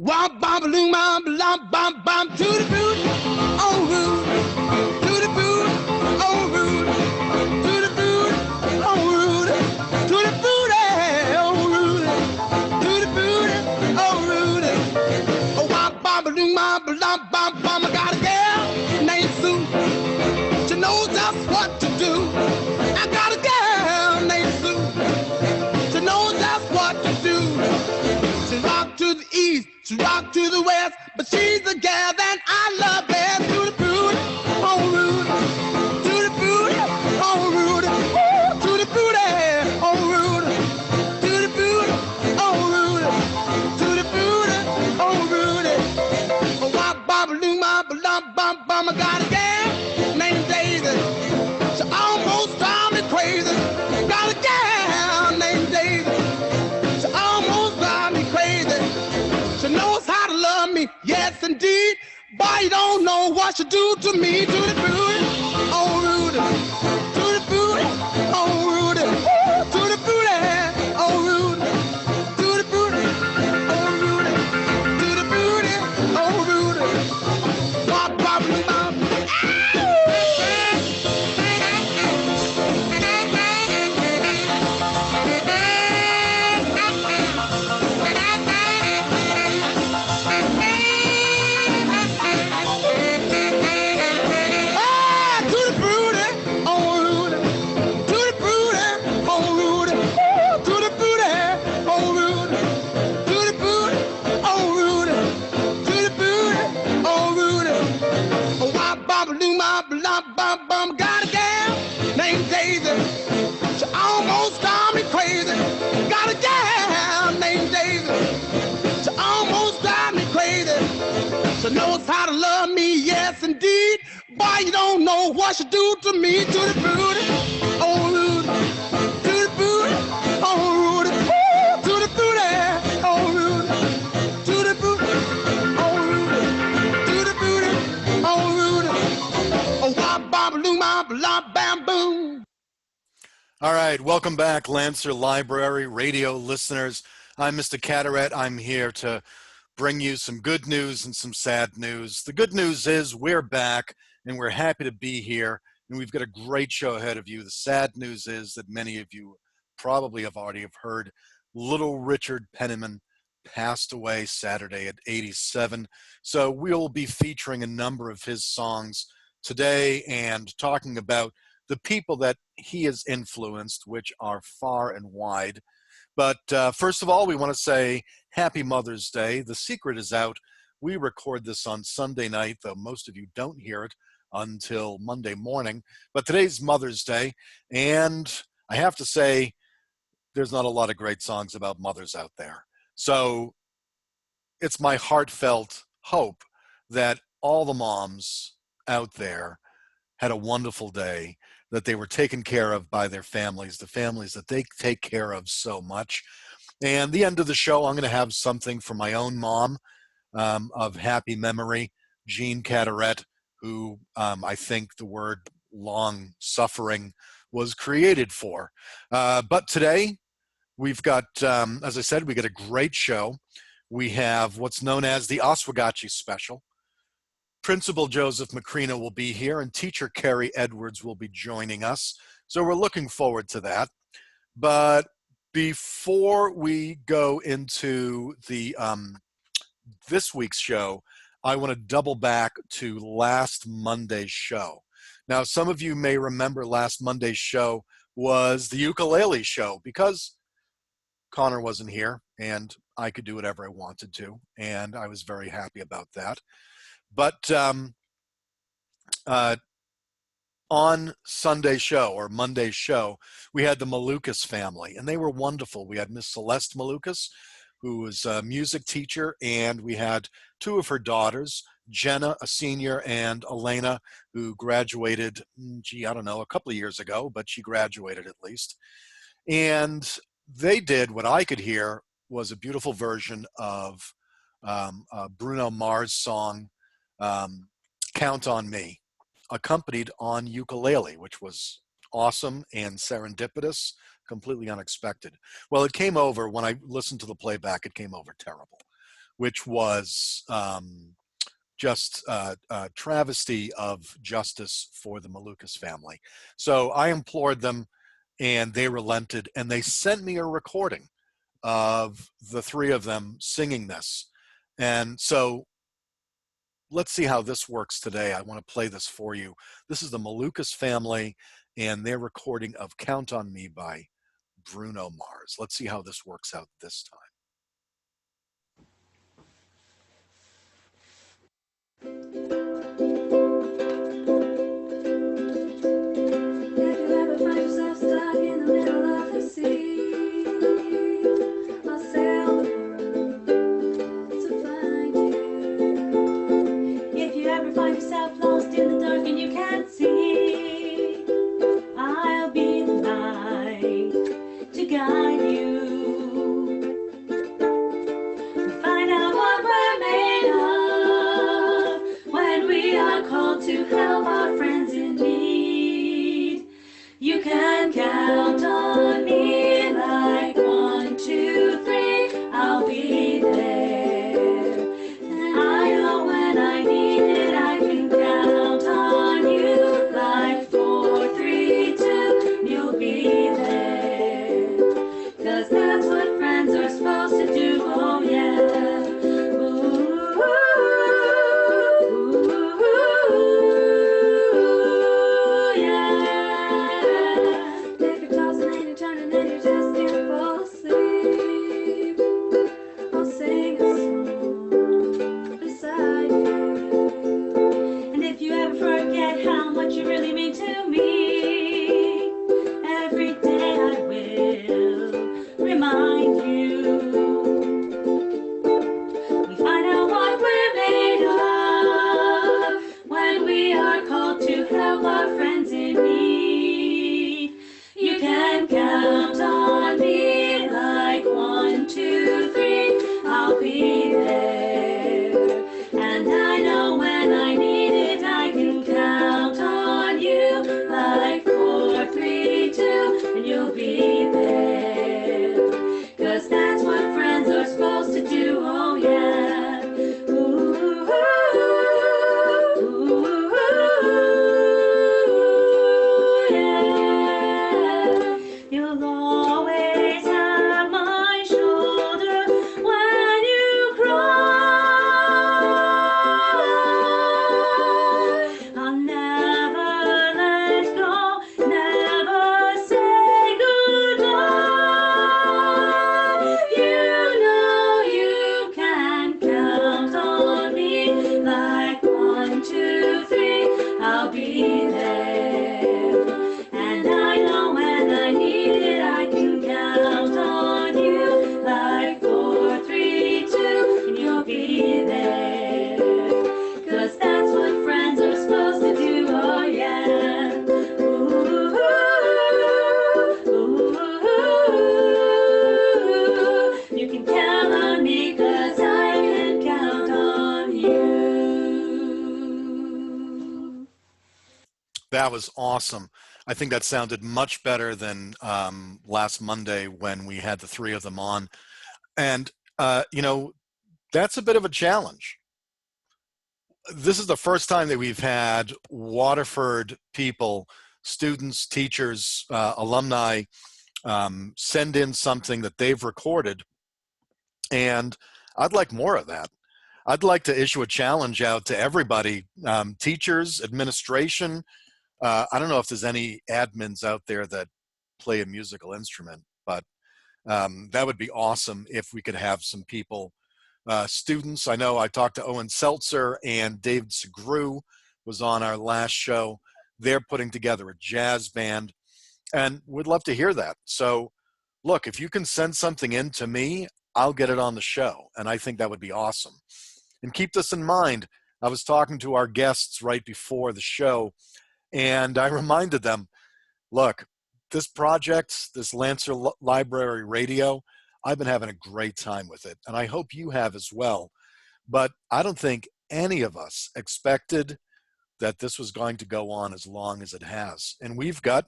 Womp bom balloon bom bom bom bom to the boot, on route, to the boot, on route, to the boot, on route, to the boot, on route, to the boot, on route. Oh, womp bom balloon bom bom bom bom. I got a girl named Sue. She knows just what to do. I got a girl named Sue. She knows just what to do. She rock to the east, she rock to the west, but she's the gal that I love best. To the booty, on route, to the booty, on route, to the booty, on route, to the booty, on route, to the booty, on route. Oh, wop, bop, loom, bop, lump, bump, bum. I got a gal named Daisy. She almost drives me crazy. Got a gal named Daisy. She almost drives me crazy. She knows how to love me, yes indeed. Boy, you don't know what she do to me. To the booty, on Rudy. To the booty, on Rudy. To the booty, on Rudy. To the booty, on Rudy. To the booty, on Rudy. Bop, bop, bop. Got a gal named Daisy. She almost drives me crazy. Got a gal named Daisy. She almost drives me crazy. She knows how to love me, yes indeed. Boy, you don't know what she do to me. To the booty, oh Rudy. To the booty, oh Rudy. To the booty, oh Rudy. To the booty, oh Rudy. To the booty, oh Rudy. Oh, wop, bop, loom, bop, lop, bam, boom. All right, welcome back, Lancer Library radio listeners. I'm Mr. Carteret. I'm here to bring you some good news and some sad news. The good news is we're back, and we're happy to be here, and we've got a great show ahead of you. The sad news is that many of you probably have already heard little Richard Penniman passed away Saturday at 87. So we'll be featuring a number of his songs today and talking about the people that he has influenced, which are far and wide. But first of all, we want to say Happy Mother's Day. The secret is out. We record this on Sunday night, though most of you don't hear it until Monday morning. But today's Mother's Day, and I have to say, there's not a lot of great songs about mothers out there. So it's my heartfelt hope that all the moms out there had a wonderful day, that they were taken care of by their families, the families that they take care of so much. And the end of the show, I'm going to have something for my own mom of happy memory, Jean Carteret, who I think the word long suffering was created for. But today, we've got, as I said, we got a great show. We have what's known as the Oswegatchie special. Principal Joseph Macrino will be here, and teacher Kerry Edwards will be joining us. So we're looking forward to that. But before we go into the this week's show, I want to double back to last Monday's show. Now, some of you may remember last Monday's show was the ukulele show because Connor wasn't here and I could do whatever I wanted to, and I was very happy about that. But on Sunday's show or Monday's show, we had the Malukas family, and they were wonderful. We had Miss Celeste Malukas, who was a music teacher, and we had two of her daughters, Jenna, a senior, and Elena, who graduated, I don't know, a couple of years ago, but she graduated at least. And they did what I could hear was a beautiful version of Bruno Mars' song, Count on Me, accompanied on ukulele, which was awesome and serendipitous, completely unexpected. Well, it came over, when I listened to the playback, it came over terrible. which was just a travesty of justice for the Malukas family. So I implored them, and they relented, and they sent me a recording of the three of them singing this. And so let's see how this works today. I want to play this for you. This is the Malukas family and their recording of Count on Me by Bruno Mars. Let's see how this works out this time. That was awesome. I think that sounded much better than last Monday when we had the three of them on. And, you know, that's a bit of a challenge. This is the first time that we've had Waterford people, students, teachers, alumni, send in something that they've recorded. And I'd like more of that. I'd like to issue a challenge out to everybody, teachers, administration. I don't know if there's any admins out there that play a musical instrument, but that would be awesome if we could have some people, students. I know I talked to Owen Seltzer and David Segru was on our last show. They're putting together a jazz band and would love to hear that. So look, if you can send something in to me, I'll get it on the show. And I think that would be awesome. And keep this in mind. I was talking to our guests right before the show, and I reminded them, look, this project, this Lancer Library Radio, I've been having a great time with it, and I hope you have as well. But I don't think any of us expected that this was going to go on as long as it has. And we've got,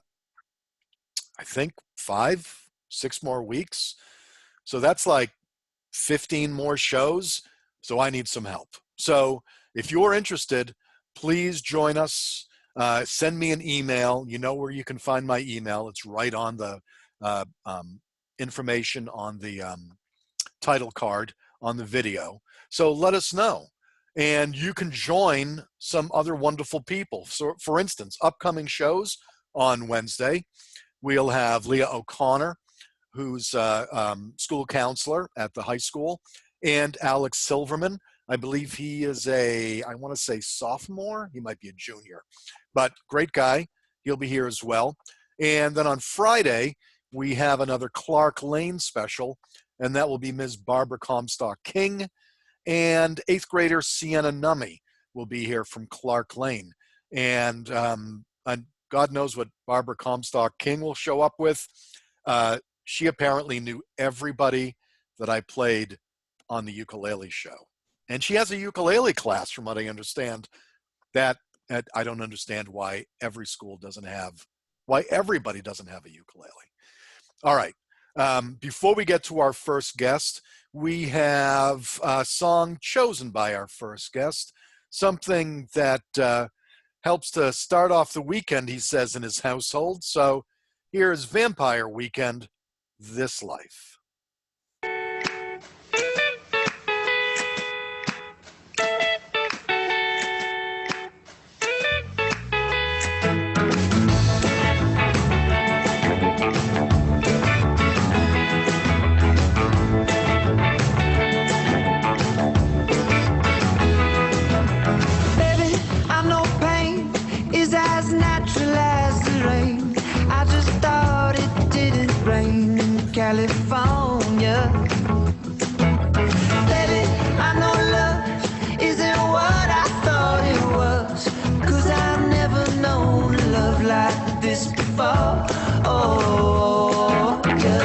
I think, 5, 6 more weeks. So that's like 15 more shows. So I need some help. So if you're interested, please join us. Send me an email. You know where you can find my email. It's right on the information on the title card on the video. So let us know. And you can join some other wonderful people. So for instance, upcoming shows on Wednesday, we'll have Leah O'Connor, who's a school counselor at the high school, and Alex Silverman. I believe he is I want to say sophomore. He might be a junior, but great guy. He'll be here as well. And then on Friday, we have another Clark Lane special, and that will be Ms. Barbara Comstock King, and 8th grader Sienna Nummy will be here from Clark Lane. And God knows what Barbara Comstock King will show up with. She apparently knew everybody that I played on the ukulele show. And she has a ukulele class, from what I understand. That I don't understand why everybody doesn't have a ukulele. All right. Before we get to our first guest, we have a song chosen by our first guest, something that helps to start off the weekend, he says, in his household. So here's Vampire Weekend, This Life. California, baby, I know love isn't what I thought it was, 'cause I've never known a love like this before. Oh, yeah.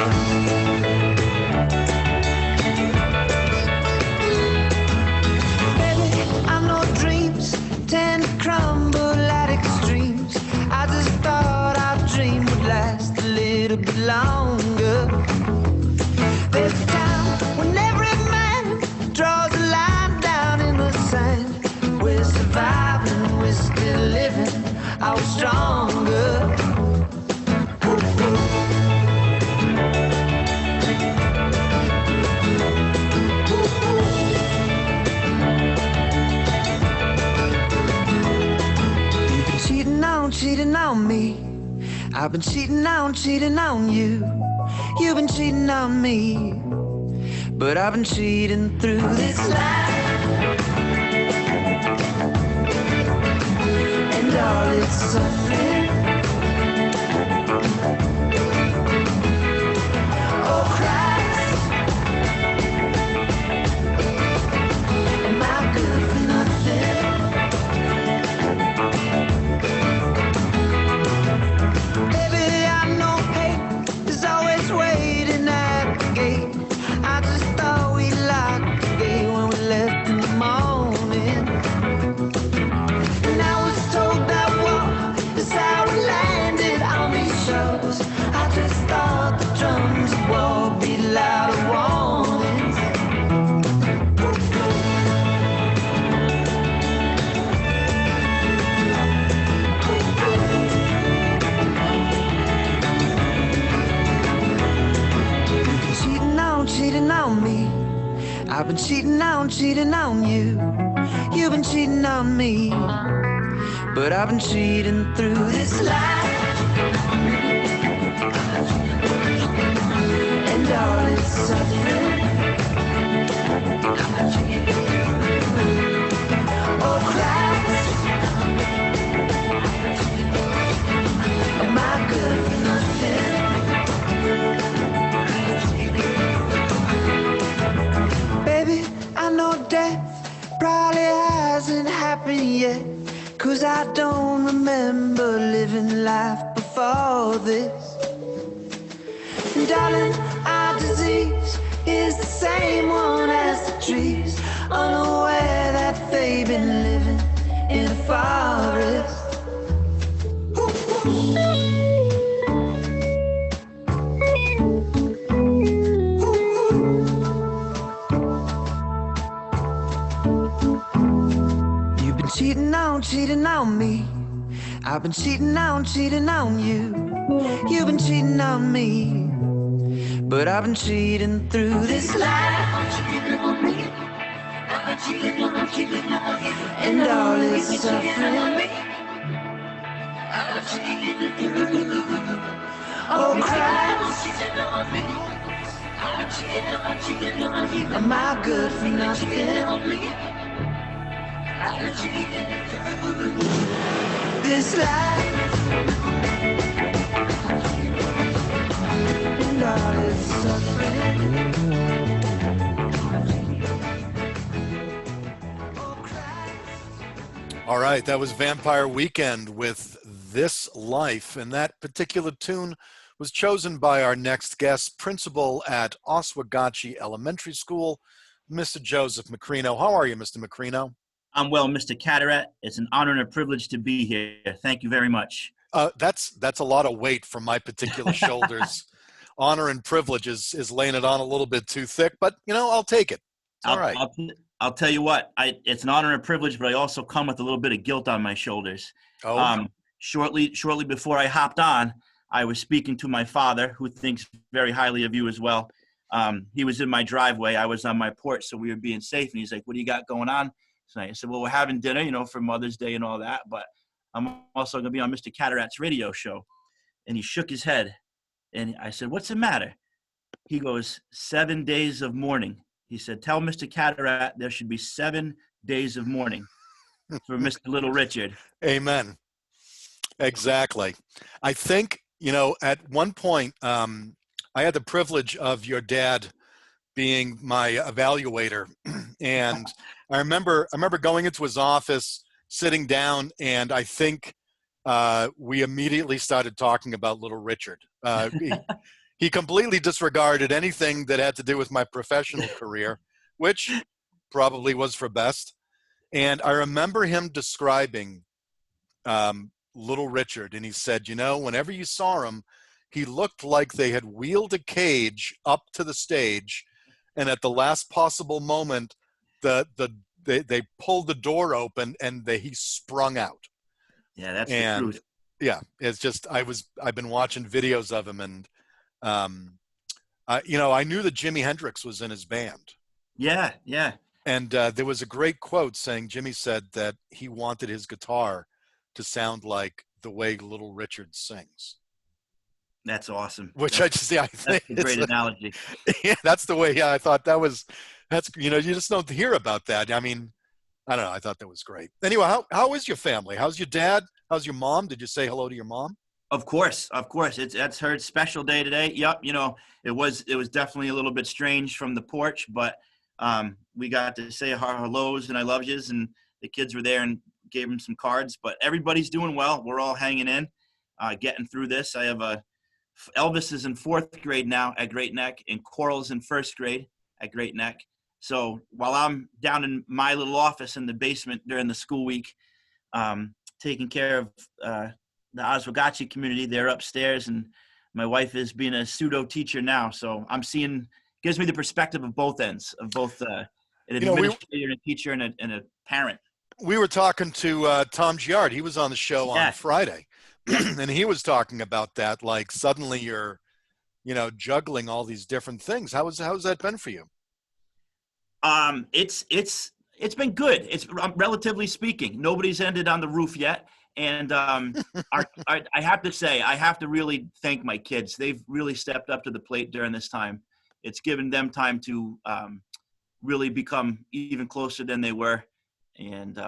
Baby, I know dreams tend to crumble at extremes. I just thought our dream would last a little bit longer. There's a time when every man draws a line down in the sand. We're surviving, we're still living, I was stronger. You've been cheating on me. I've been cheating on you. You've been cheating on me, but I've been cheating through this life, and all its suffering. Oh Christ, am I good for nothing? Baby, I know hate is always waiting at the gate. I just thought we locked the gate when we left in the morning. And I was told that war is how we landed on these shores. I just thought the drums of war be louder warnings. Cheating on me. I've been cheating on you. You've been cheating on me, but I've been cheating through this life, and all its suffering. Oh Christ, am I good for nothing? Baby, I know death probably hasn't happened yet, 'cause I don't remember living life before this. And darling, our disease is the same one as the trees, unaware that they've been living in a forest. cheating on me. I've been cheating on you. You've been cheating on me. But I've been cheating through this life. And all this suffering. Oh, Christ. Am I good for nothing? This life and all its suffering. All right, that was Vampire Weekend with This Life, and that particular tune was chosen by our next guest, principal at Oswegatchie Elementary School, Mr. Joseph Macrino. How are you, Mr. Macrino? I'm well, Mr. Carteret. It's an honor and a privilege to be here. Thank you very much. That's a lot of weight from my particular shoulders. Honor and privilege is laying it on a little bit too thick, but I'll take it. It's all right. I'll tell you what. It's an honor and a privilege, but I also come with a little bit of guilt on my shoulders. Oh. Shortly before I hopped on, I was speaking to my father, who thinks very highly of you as well. He was in my driveway. I was on my porch, so we were being safe. And he's like, "What do you got going on tonight?" I said, "Well, we're having dinner, for Mother's Day and all that, but I'm also going to be on Mr. Catterat's radio show." And he shook his head. And I said, "What's the matter?" He goes, 7 days of mourning. He said, "Tell Mr. Catterat there should be 7 days of mourning for Mr. Little Richard." Amen. Exactly. I think, at one point, I had the privilege of your dad being my evaluator. And I remember going into his office, sitting down, and I think we immediately started talking about Little Richard. He completely disregarded anything that had to do with my professional career, which probably was for best. And I remember him describing Little Richard, and he said, whenever you saw him, he looked like they had wheeled a cage up to the stage, and at the last possible moment, they pulled the door open and he sprung out. Yeah, that's the truth. Yeah, it's just I've been watching videos of him, and I knew that Jimi Hendrix was in his band. Yeah. And there was a great quote saying Jimmy said that he wanted his guitar to sound like the way Little Richard sings. That's awesome. Which I think that's a great analogy. Yeah, that's the way. Yeah, I thought that's you just don't hear about that. I mean, I don't know. I thought that was great. Anyway, how is your family? How's your dad? How's your mom? Did you say hello to your mom? Of course. That's her special day today. Yep. It was definitely a little bit strange from the porch, but we got to say our hellos and I love yous, and the kids were there and gave them some cards, but everybody's doing well. We're all hanging in, getting through this. I have Elvis is in 4th grade now at Great Neck, and Coral's in 1st grade at Great Neck. So while I'm down in my little office in the basement during the school week, taking care of the Oswegatchie community, they're upstairs, and my wife is being a pseudo teacher now. So I'm gives me the perspective of both ends, of both an administrator and a teacher and a parent. We were talking to Tom Giard. He was on the show on Friday, and he was talking about that. Like suddenly you're, juggling all these different things. How's that been for you? It's been good. It's relatively speaking. Nobody's ended on the roof yet, and I have to say, I have to really thank my kids. They've really stepped up to the plate during this time. It's given them time to really become even closer than they were, and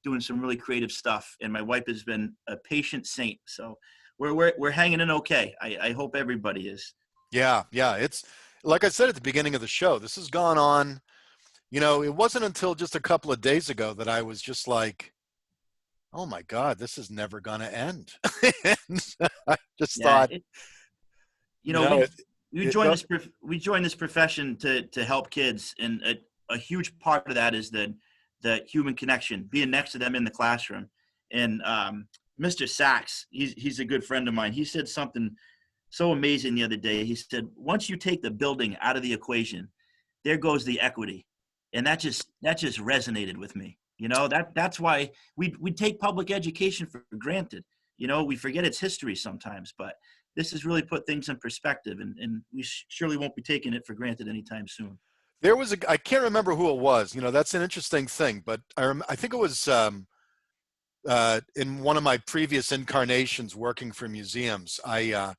doing some really creative stuff. And my wife has been a patient saint. So we're hanging in okay. I hope everybody is. Yeah. It's like I said at the beginning of the show, this has gone on. It wasn't until just a couple of days ago that I was just like, oh my God, this is never going to end. I just thought, we joined this profession to help kids, and a huge part of that is the human connection, being next to them in the classroom. And Mr. Sachs, he's a good friend of mine. He said something so amazing the other day. He said, once you take the building out of the equation, there goes the equity. And that just resonated with me. You know, that's why we take public education for granted. You know, we forget its history sometimes, but this has really put things in perspective, and we surely won't be taking it for granted anytime soon. There was I can't remember who it was. You know, that's an interesting thing, but I think it was in one of my previous incarnations working for museums. I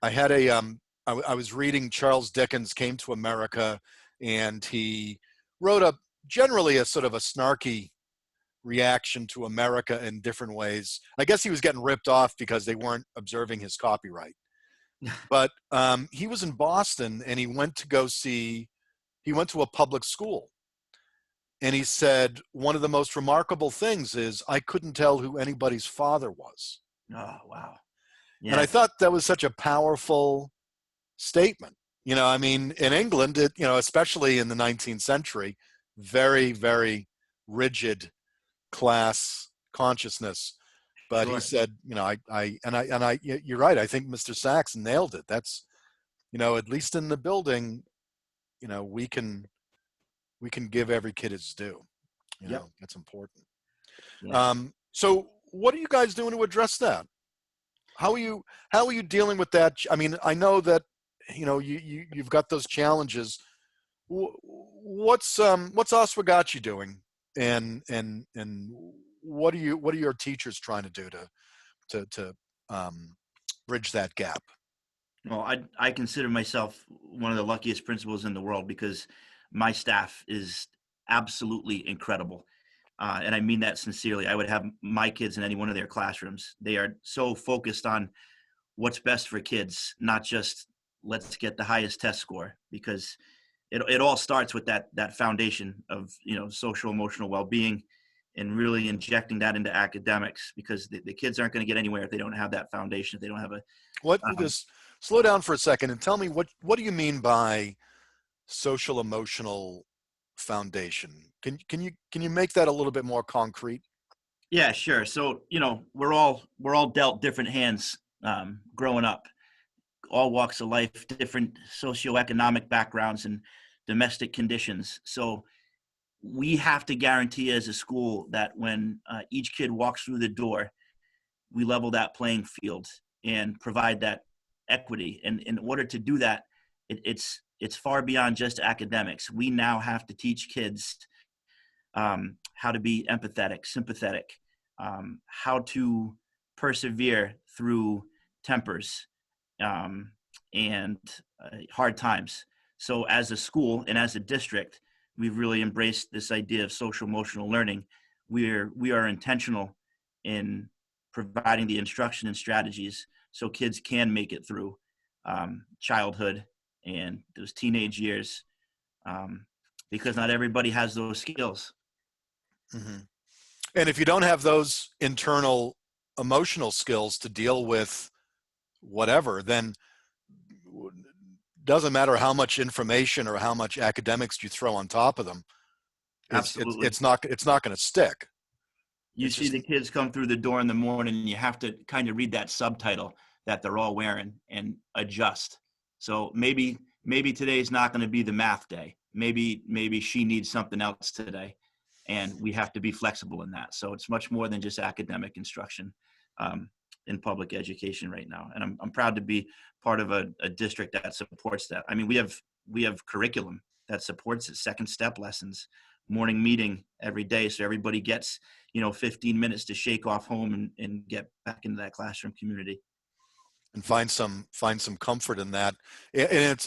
had I was reading Charles Dickens Came to America, and he wrote a generally a sort of a snarky reaction to America in different ways. I guess he was getting ripped off because they weren't observing his copyright. But he was in Boston, and he went to a public school. And he said, one of the most remarkable things is I couldn't tell who anybody's father was. Oh, wow. Yeah. And I thought that was such a powerful statement. You know, I mean, in England, you know, especially in the 19th century, very, very rigid class consciousness. But he Sure. said, you know, you're right. I think Mr. Sachs nailed it. That's, you know, at least in the building, you know, we can give every kid its due. You know, that's important. Yeah. So what are you guys doing to address that? How are you dealing with that? I mean, I know that, you know, you've got those challenges. What's Oswegatchie doing? And what are your teachers trying to do to bridge that gap? Well, I consider myself one of the luckiest principals in the world because my staff is absolutely incredible. And I mean that sincerely. I would have my kids in any one of their classrooms. They are so focused on what's best for kids, not just let's get the highest test score, because it all starts with that foundation of, you know, social emotional well-being, and really injecting that into academics, because the kids aren't going to get anywhere if they don't have that foundation, if they don't have a Just slow down for a second and tell me what do you mean by social emotional foundation? Can you make that a little bit more concrete? Yeah, sure. So, you know, we're all dealt different hands growing up, all walks of life, different socioeconomic backgrounds and domestic conditions. So we have to guarantee as a school that when each kid walks through the door, we level that playing field and provide that equity. And in order to do that, it's far beyond just academics. We now have to teach kids how to be empathetic, sympathetic, how to persevere through tempers and hard times. So as a school and as a district, we've really embraced this idea of social emotional learning. We are intentional in providing the instruction and strategies so kids can make it through childhood and those teenage years, because not everybody has those skills. Mm-hmm. And if you don't have those internal emotional skills to deal with whatever, then doesn't matter how much information or how much academics you throw on top of them. Absolutely. It's not going to stick. You see the kids come through the door in the morning, and you have to kind of read that subtitle that they're all wearing and adjust. So maybe today's not going to be the math day. Maybe she needs something else today, and we have to be flexible in that. So it's much more than just academic instruction in public education right now. And I'm proud to be part of a district that supports that. I mean, we have curriculum that supports it, second step lessons, morning meeting every day, so everybody gets 15 minutes to shake off home and get back into that classroom community and find some comfort in that. And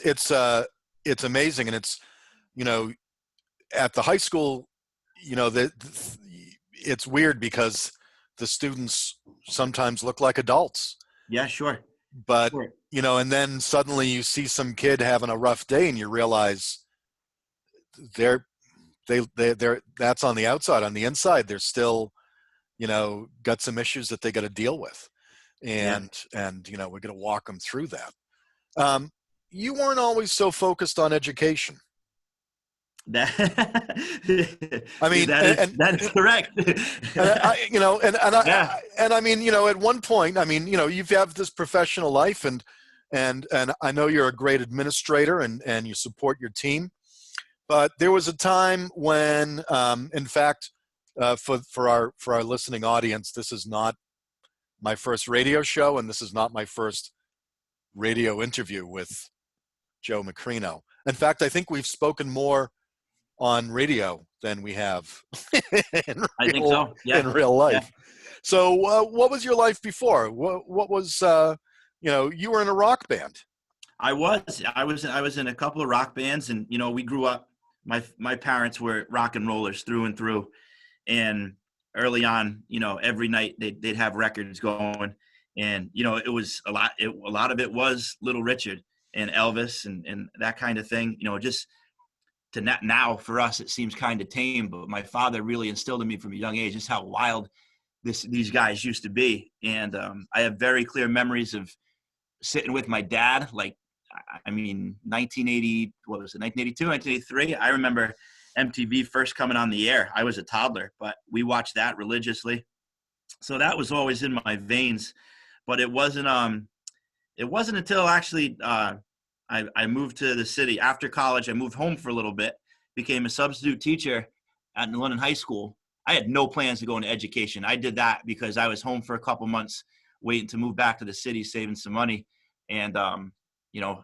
it's amazing. And it's, at the high school, it's weird because the students sometimes look like adults. Yeah, sure. But sure. And then suddenly you see some kid having a rough day, and you realize they're that's on the outside. On the inside, they're still, got some issues that they got to deal with, and we're going to walk them through that. You weren't always so focused on education. That I mean, that is correct. I mean, at one point, I mean, you have this professional life, and I know you're a great administrator, and you support your team. But there was a time when, in fact, for our listening audience, this is not my first radio show, and this is not my first radio interview with Joe Macrino. In fact, I think we've spoken more on radio than we have I think so. Yeah. in real life. Yeah. So what was your life before? What was, you were in a rock band. I was in a couple of rock bands, and, we grew up, my parents were rock and rollers through and through. And early on, every night they'd have records going, and, it was a lot of it was Little Richard and Elvis and that kind of thing, just to now for us, it seems kind of tame, but my father really instilled in me from a young age just how wild these guys used to be. And I have very clear memories of sitting with my dad, 1980, what was it, 1982, 1983? I remember MTV first coming on the air. I was a toddler, but we watched that religiously. So that was always in my veins. But it wasn't until actually I moved to the city. After college, I moved home for a little bit, became a substitute teacher at New London High School. I had no plans to go into education. I did that because I was home for a couple months, waiting to move back to the city, saving some money. And,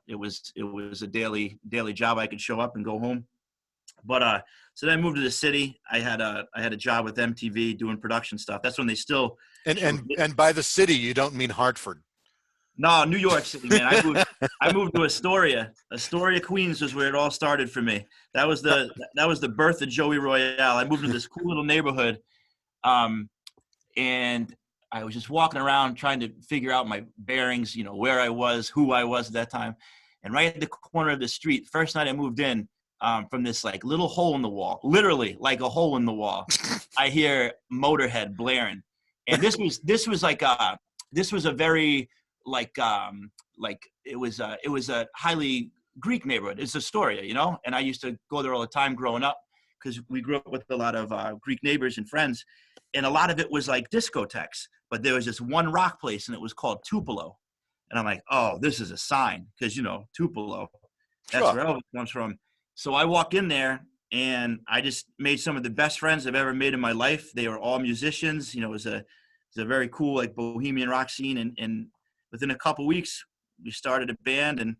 it was a daily job. I could show up and go home. But so then I moved to the city. I had a job with MTV doing production stuff. That's when they still and by the city you don't mean Hartford. No, New York City, man. I moved to Astoria. Astoria, Queens was where it all started for me. That was the birth of Joey Royale. I moved to this cool little neighborhood, and I was just walking around trying to figure out my bearings, where I was, who I was at that time. And right at the corner of the street, first night I moved in, from this little hole in the wall, literally like a hole in the wall, I hear Motorhead blaring. And this was a very it was a highly Greek neighborhood. It's Astoria, and I used to go there all the time growing up because we grew up with a lot of Greek neighbors and friends, and a lot of it was like discotheques. But there was this one rock place, and it was called Tupelo, and I'm like, oh, this is a sign, because Tupelo, that's Sure. where Elvis comes from. So I walk in there, and I just made some of the best friends I've ever made in my life. They were all musicians. It was a very cool bohemian rock scene, and within a couple weeks, we started a band, and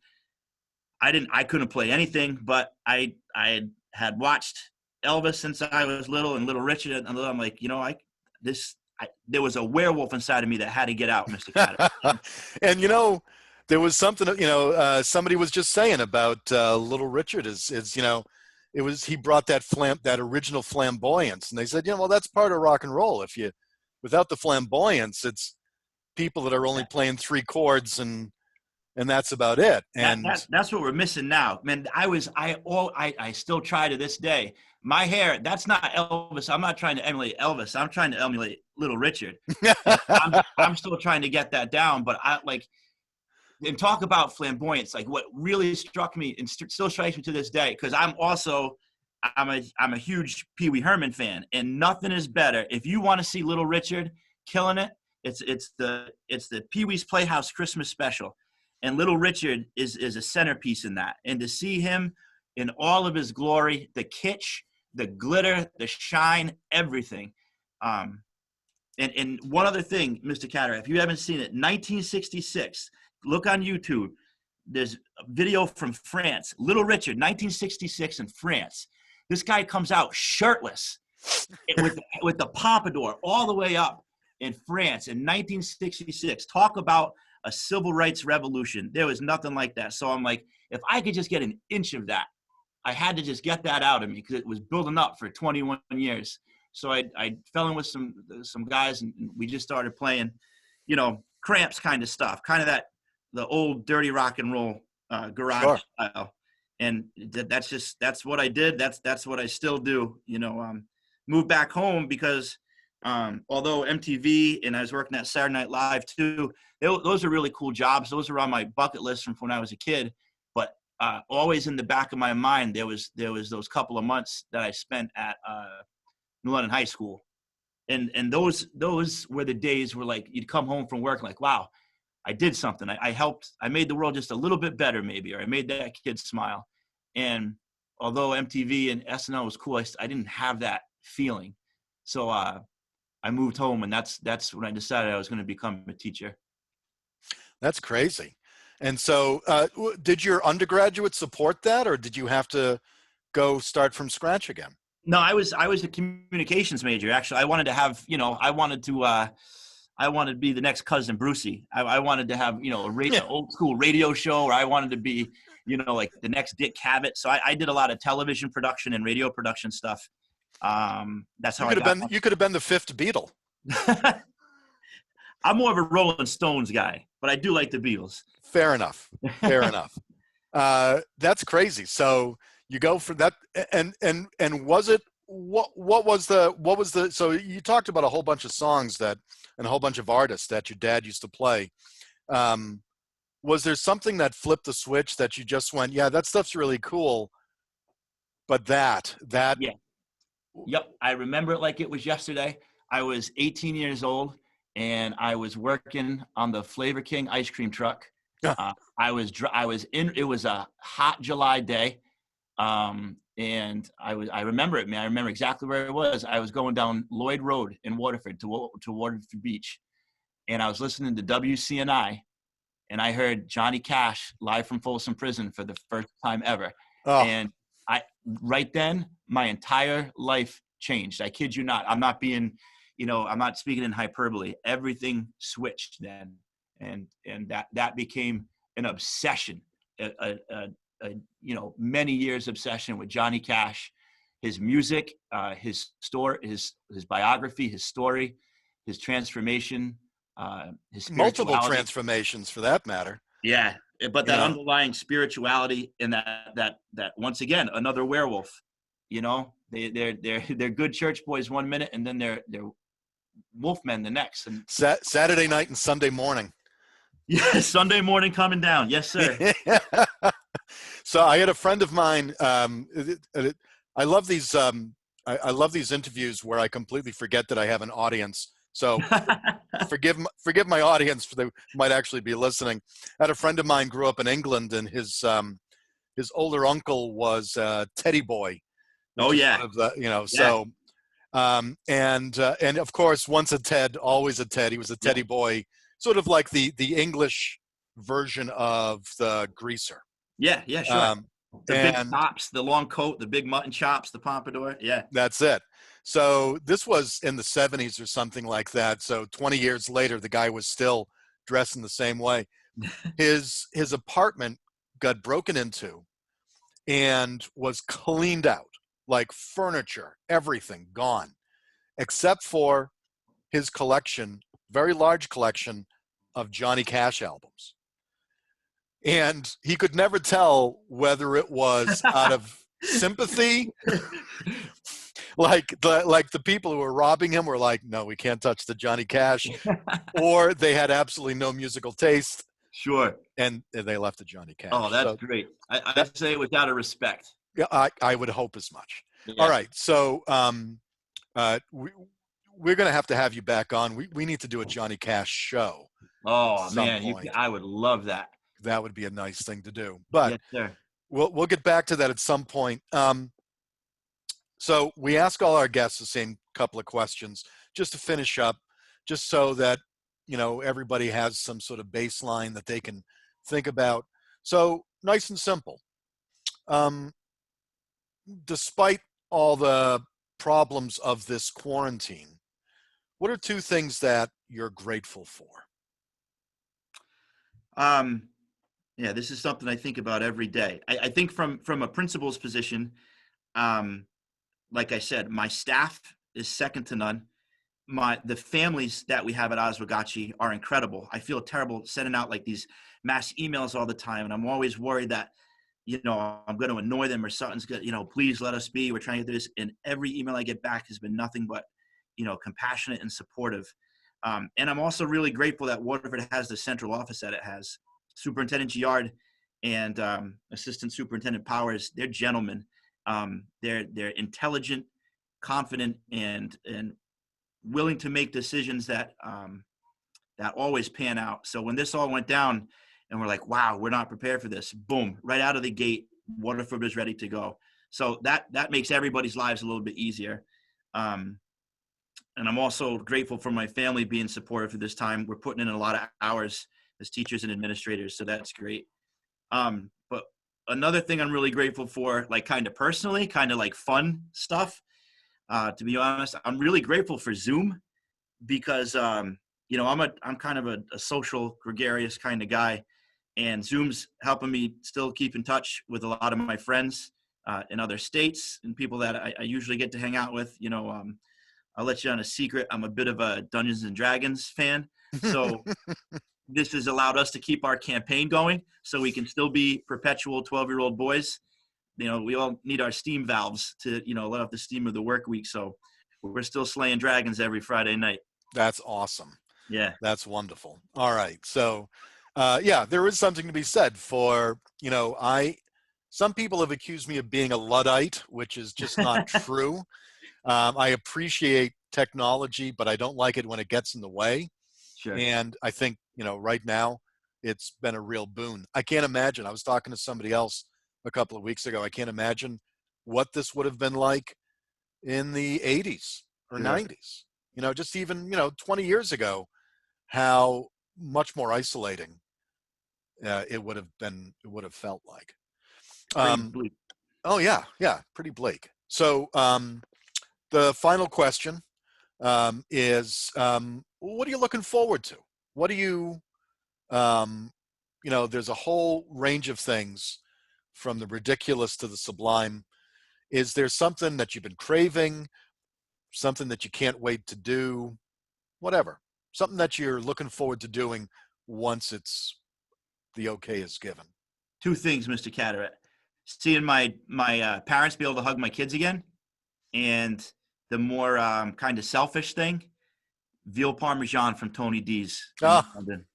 I couldn't play anything, but I had watched Elvis since I was little, and Little Richard, and I'm like, there was a werewolf inside of me that had to get out, Mr. Catter. And there was something, somebody was just saying about Little Richard he brought that original flamboyance, and they said, well, that's part of rock and roll. Without the flamboyance, it's people that are only playing three chords and that's about it. And that's what we're missing now, man. I still try to this day. My hair, that's not Elvis. I'm not trying to emulate Elvis. I'm trying to emulate Little Richard. I'm still trying to get that down, but and talk about flamboyance. What really struck me and still strikes me to this day, because I'm a huge Pee Wee Herman fan, and nothing is better. If you want to see Little Richard killing it, it's the Pee Wee's Playhouse Christmas special, and Little Richard is a centerpiece in that. And to see him in all of his glory, the kitsch, the glitter, the shine, everything. And one other thing, Mr. Catter, if you haven't seen it, 1966. Look on YouTube. There's a video from France. Little Richard, 1966 in France. This guy comes out shirtless with the pompadour all the way up in France in 1966. Talk about a civil rights revolution. There was nothing like that. So I'm like, if I could just get an inch of that, I had to just get that out of me, because it was building up for 21 years. So I fell in with some guys, and we just started playing, Cramps kind of stuff, kind of the old dirty rock and roll garage style. And that's what I did. That's what I still do. Moved back home because although MTV, and I was working at Saturday Night Live too, those are really cool jobs. Those are on my bucket list from when I was a kid. But always in the back of my mind, there was those couple of months that I spent at New London High School, and those were the days where you'd come home from work wow, I did something. I helped. I made the world just a little bit better, maybe, or I made that kid smile. And although MTV and SNL was cool, I didn't have that feeling. So I moved home, and that's when I decided I was going to become a teacher. That's crazy. And so, did your undergraduate support that, or did you have to go start from scratch again? No, I was a communications major. Actually, I wanted to have, I wanted to be the next cousin Brucey. I wanted to have, an old school radio show, or I wanted to be, like the next Dick Cavett. So I did a lot of television production and radio production stuff. That's how I got. You could have been the fifth Beatle. I'm more of a Rolling Stones guy, but I do like the Beatles. Fair enough. Fair enough. That's crazy. So you go for that, and was it what was the so you talked about a whole bunch of songs and a whole bunch of artists that your dad used to play. Was there something that flipped the switch that you just went, yeah, that stuff's really cool, but that yeah, yep, I remember it like it was yesterday. I was 18 years old, and I was working on the Flavor King ice cream truck. I was in. It was a hot July day, and I remember it, man. I remember exactly where it was. I was going down Lloyd Road in Waterford to Waterford Beach, and I was listening to WCNI, and I heard Johnny Cash live from Folsom Prison for the first time ever. Oh. And right then, my entire life changed. I kid you not. I'm not being, I'm not speaking in hyperbole. Everything switched then. And that became an obsession, many years obsession with Johnny Cash, his music, his story, his biography, his story, his transformation, his multiple transformations for that matter. Yeah, but that underlying spirituality, and that once again, another werewolf. They're good church boys one minute, and then they're wolfmen the next. And Saturday night and Sunday morning. Yeah, Sunday morning coming down. Yes, sir. So I had a friend of mine. I love these. I love these interviews where I completely forget that I have an audience. So forgive my audience for they might actually be listening. I had a friend of mine grew up in England, and his older uncle was Teddy Boy. Oh yeah. Sort of yeah. So and of course, once a Ted, always a Ted. He was a Teddy Boy. Sort of like the English version of the greaser. Yeah, sure. The big chops, the long coat, the big mutton chops, the pompadour. Yeah. That's it. So this was in the 70s or something like that. So 20 years later, the guy was still dressed in the same way. His apartment got broken into and was cleaned out, like furniture, everything gone, except for his collection, very large collection of Johnny Cash albums. And he could never tell whether it was out of sympathy, like the people who were robbing him were like, no, we can't touch the Johnny Cash, or they had absolutely no musical taste. Sure. And they left the Johnny Cash. Oh, that's great. I'd say it was out of respect. Yeah, I would hope as much. Yeah. All right. So we're going to have you back on. We need to do a Johnny Cash show. Oh, man. I would love that. That would be a nice thing to do. But yes, sir. We'll get back to that at some point. So we ask all our guests the same couple of questions just to finish up, just so that, everybody has some sort of baseline that they can think about. So nice and simple. Despite all the problems of this quarantine, what are two things that you're grateful for? Yeah, this is something I think about every day. I think from a principal's position, like I said, my staff is second to none. The families that we have at Oswegatchie are incredible. I feel terrible sending out like these mass emails all the time, and I'm always worried that, I'm going to annoy them or something's good. Please let us be. We're trying to do this. And every email I get back has been nothing but, compassionate and supportive. And I'm also really grateful that Waterford has the central office that it has. Superintendent Giard and Assistant Superintendent Powers, they're gentlemen. They're intelligent, confident, and willing to make decisions that always pan out. So when this all went down and we're like, wow, we're not prepared for this, boom, right out of the gate, Waterford was ready to go. So that makes everybody's lives a little bit easier. and I'm also grateful for my family being supportive through this time. We're putting in a lot of hours as teachers and administrators, so that's great. But another thing I'm really grateful for, like kind of personally, kind of like fun stuff, to be honest, I'm really grateful for Zoom because, you know, I'm kind of a social, gregarious kind of guy, and Zoom's helping me still keep in touch with a lot of my friends in other states and people that I usually get to hang out with. You know, I'll let you on a secret. I'm a bit of a Dungeons and Dragons fan. So this has allowed us to keep our campaign going so we can still be perpetual 12-year-old boys. You know, we all need our steam valves to, you know, let off the steam of the work week. So we're still slaying dragons every Friday night. That's awesome. Yeah. That's wonderful. All right. So, yeah, there is something to be said for, you know, some people have accused me of being a Luddite, which is just not true. I appreciate technology, but I don't like it when it gets in the way. Sure. And I think, you know, right now it's been a real boon. I can't imagine. I was talking to somebody else a couple of weeks ago. I can't imagine what this would have been like in the 80s or 90s. You know, just even, you know, 20 years ago, how much more isolating it would have felt like. Bleak. Oh yeah, pretty bleak. So the final question is, what are you looking forward to? What do you, you know, there's a whole range of things from the ridiculous to the sublime. Is there something that you've been craving, something that you can't wait to do, whatever, something that you're looking forward to doing once the okay is given? Two things, Mr. Carteret. Seeing my parents be able to hug my kids again, and the more kind of selfish thing, veal parmesan from Tony D's in London.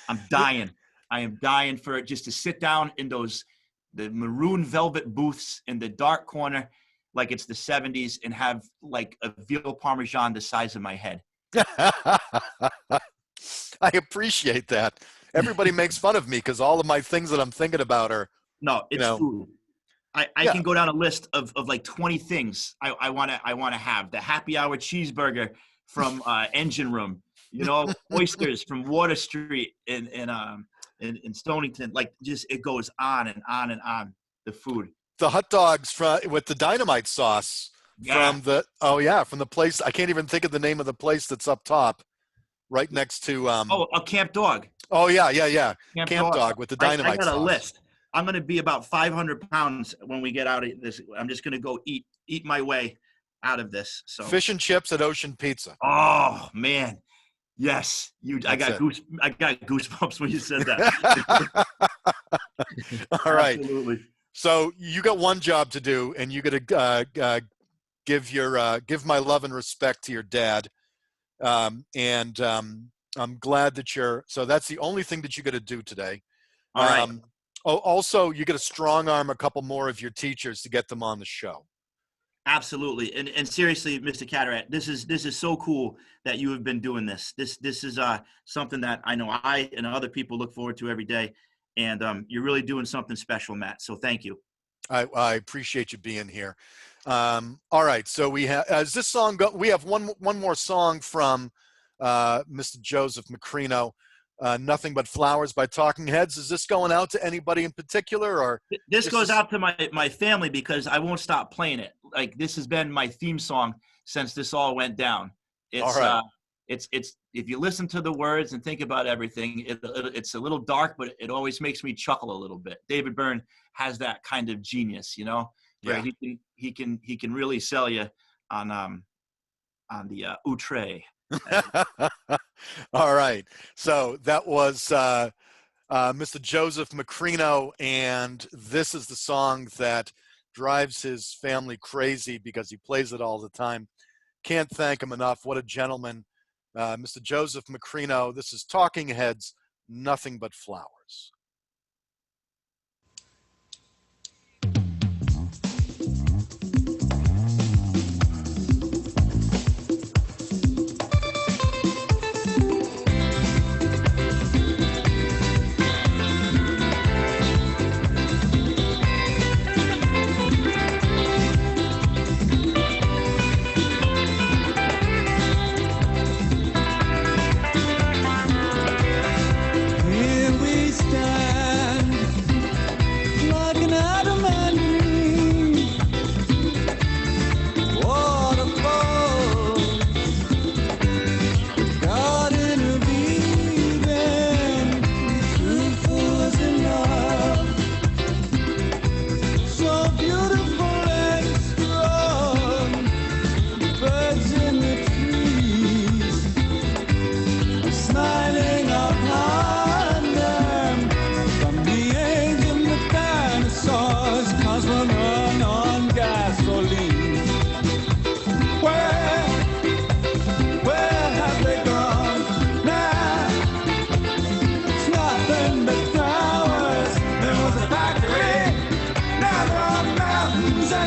I'm dying. I am dying for it, just to sit down in the maroon velvet booths in the dark corner like it's the 70s and have like a veal parmesan the size of my head. I appreciate that. Everybody makes fun of me because all of my things that I'm thinking about are food. I can go down a list of like 20 things I want to have. The happy hour cheeseburger from Engine Room, you know, oysters from Water Street in Stonington. Like, just it goes on and on and on. The food, the hot dogs with the dynamite sauce from the place. I can't even think of the name of the place that's up top, right next to a Camp Dog. Oh yeah. Camp Dog with the dynamite sauce. I got a list. I'm going to be about 500 pounds when we get out of this. I'm just going to go eat my way out of this. So fish and chips at Ocean Pizza. Oh man, yes. I got goosebumps when you said that. All right. Absolutely. So you got one job to do, and you got to give my love and respect to your dad. And I'm glad that so that's the only thing that you got to do today. All right. Also, you got to strong arm a couple more of your teachers to get them on the show. Absolutely. And seriously, Mr. Carteret, this is so cool that you have been doing this. This is something that I know I and other people look forward to every day. And you're really doing something special, Matt. So thank you. I appreciate you being here. All right. So we have, as this song we have one more song from Mr. Joseph Macrino, Nothing But Flowers by Talking Heads. Is this going out to anybody in particular, or this goes out to my family, because I won't stop playing it. Like, this has been my theme song since this all went down. It's all right. It's if you listen to the words and think about everything, it's a little dark, but it always makes me chuckle a little bit. David Byrne has that kind of genius, you know, where he can really sell you on the outre. All right. So that was Mr. Joseph Macrino, and this is the song that drives his family crazy because he plays it all the time. Can't thank him enough. What a gentleman. Mr. Joseph Macrino. This is Talking Heads, Nothing But Flowers.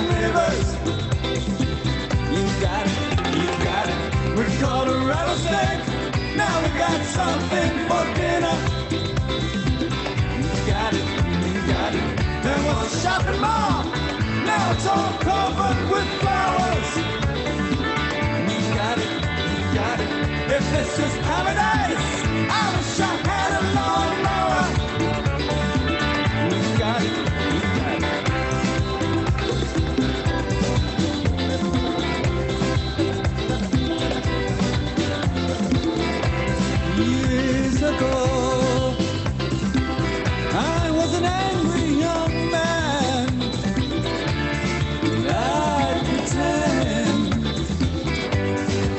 rivers. You got it. We caught a rattlesnake. Now we got something for dinner. You got it. There was a shopping mall. Now it's all covered with flowers. You got it. If this is paradise, I wish I had a lawnmower. You got it. Years ago, I was an angry young man, and I'd pretend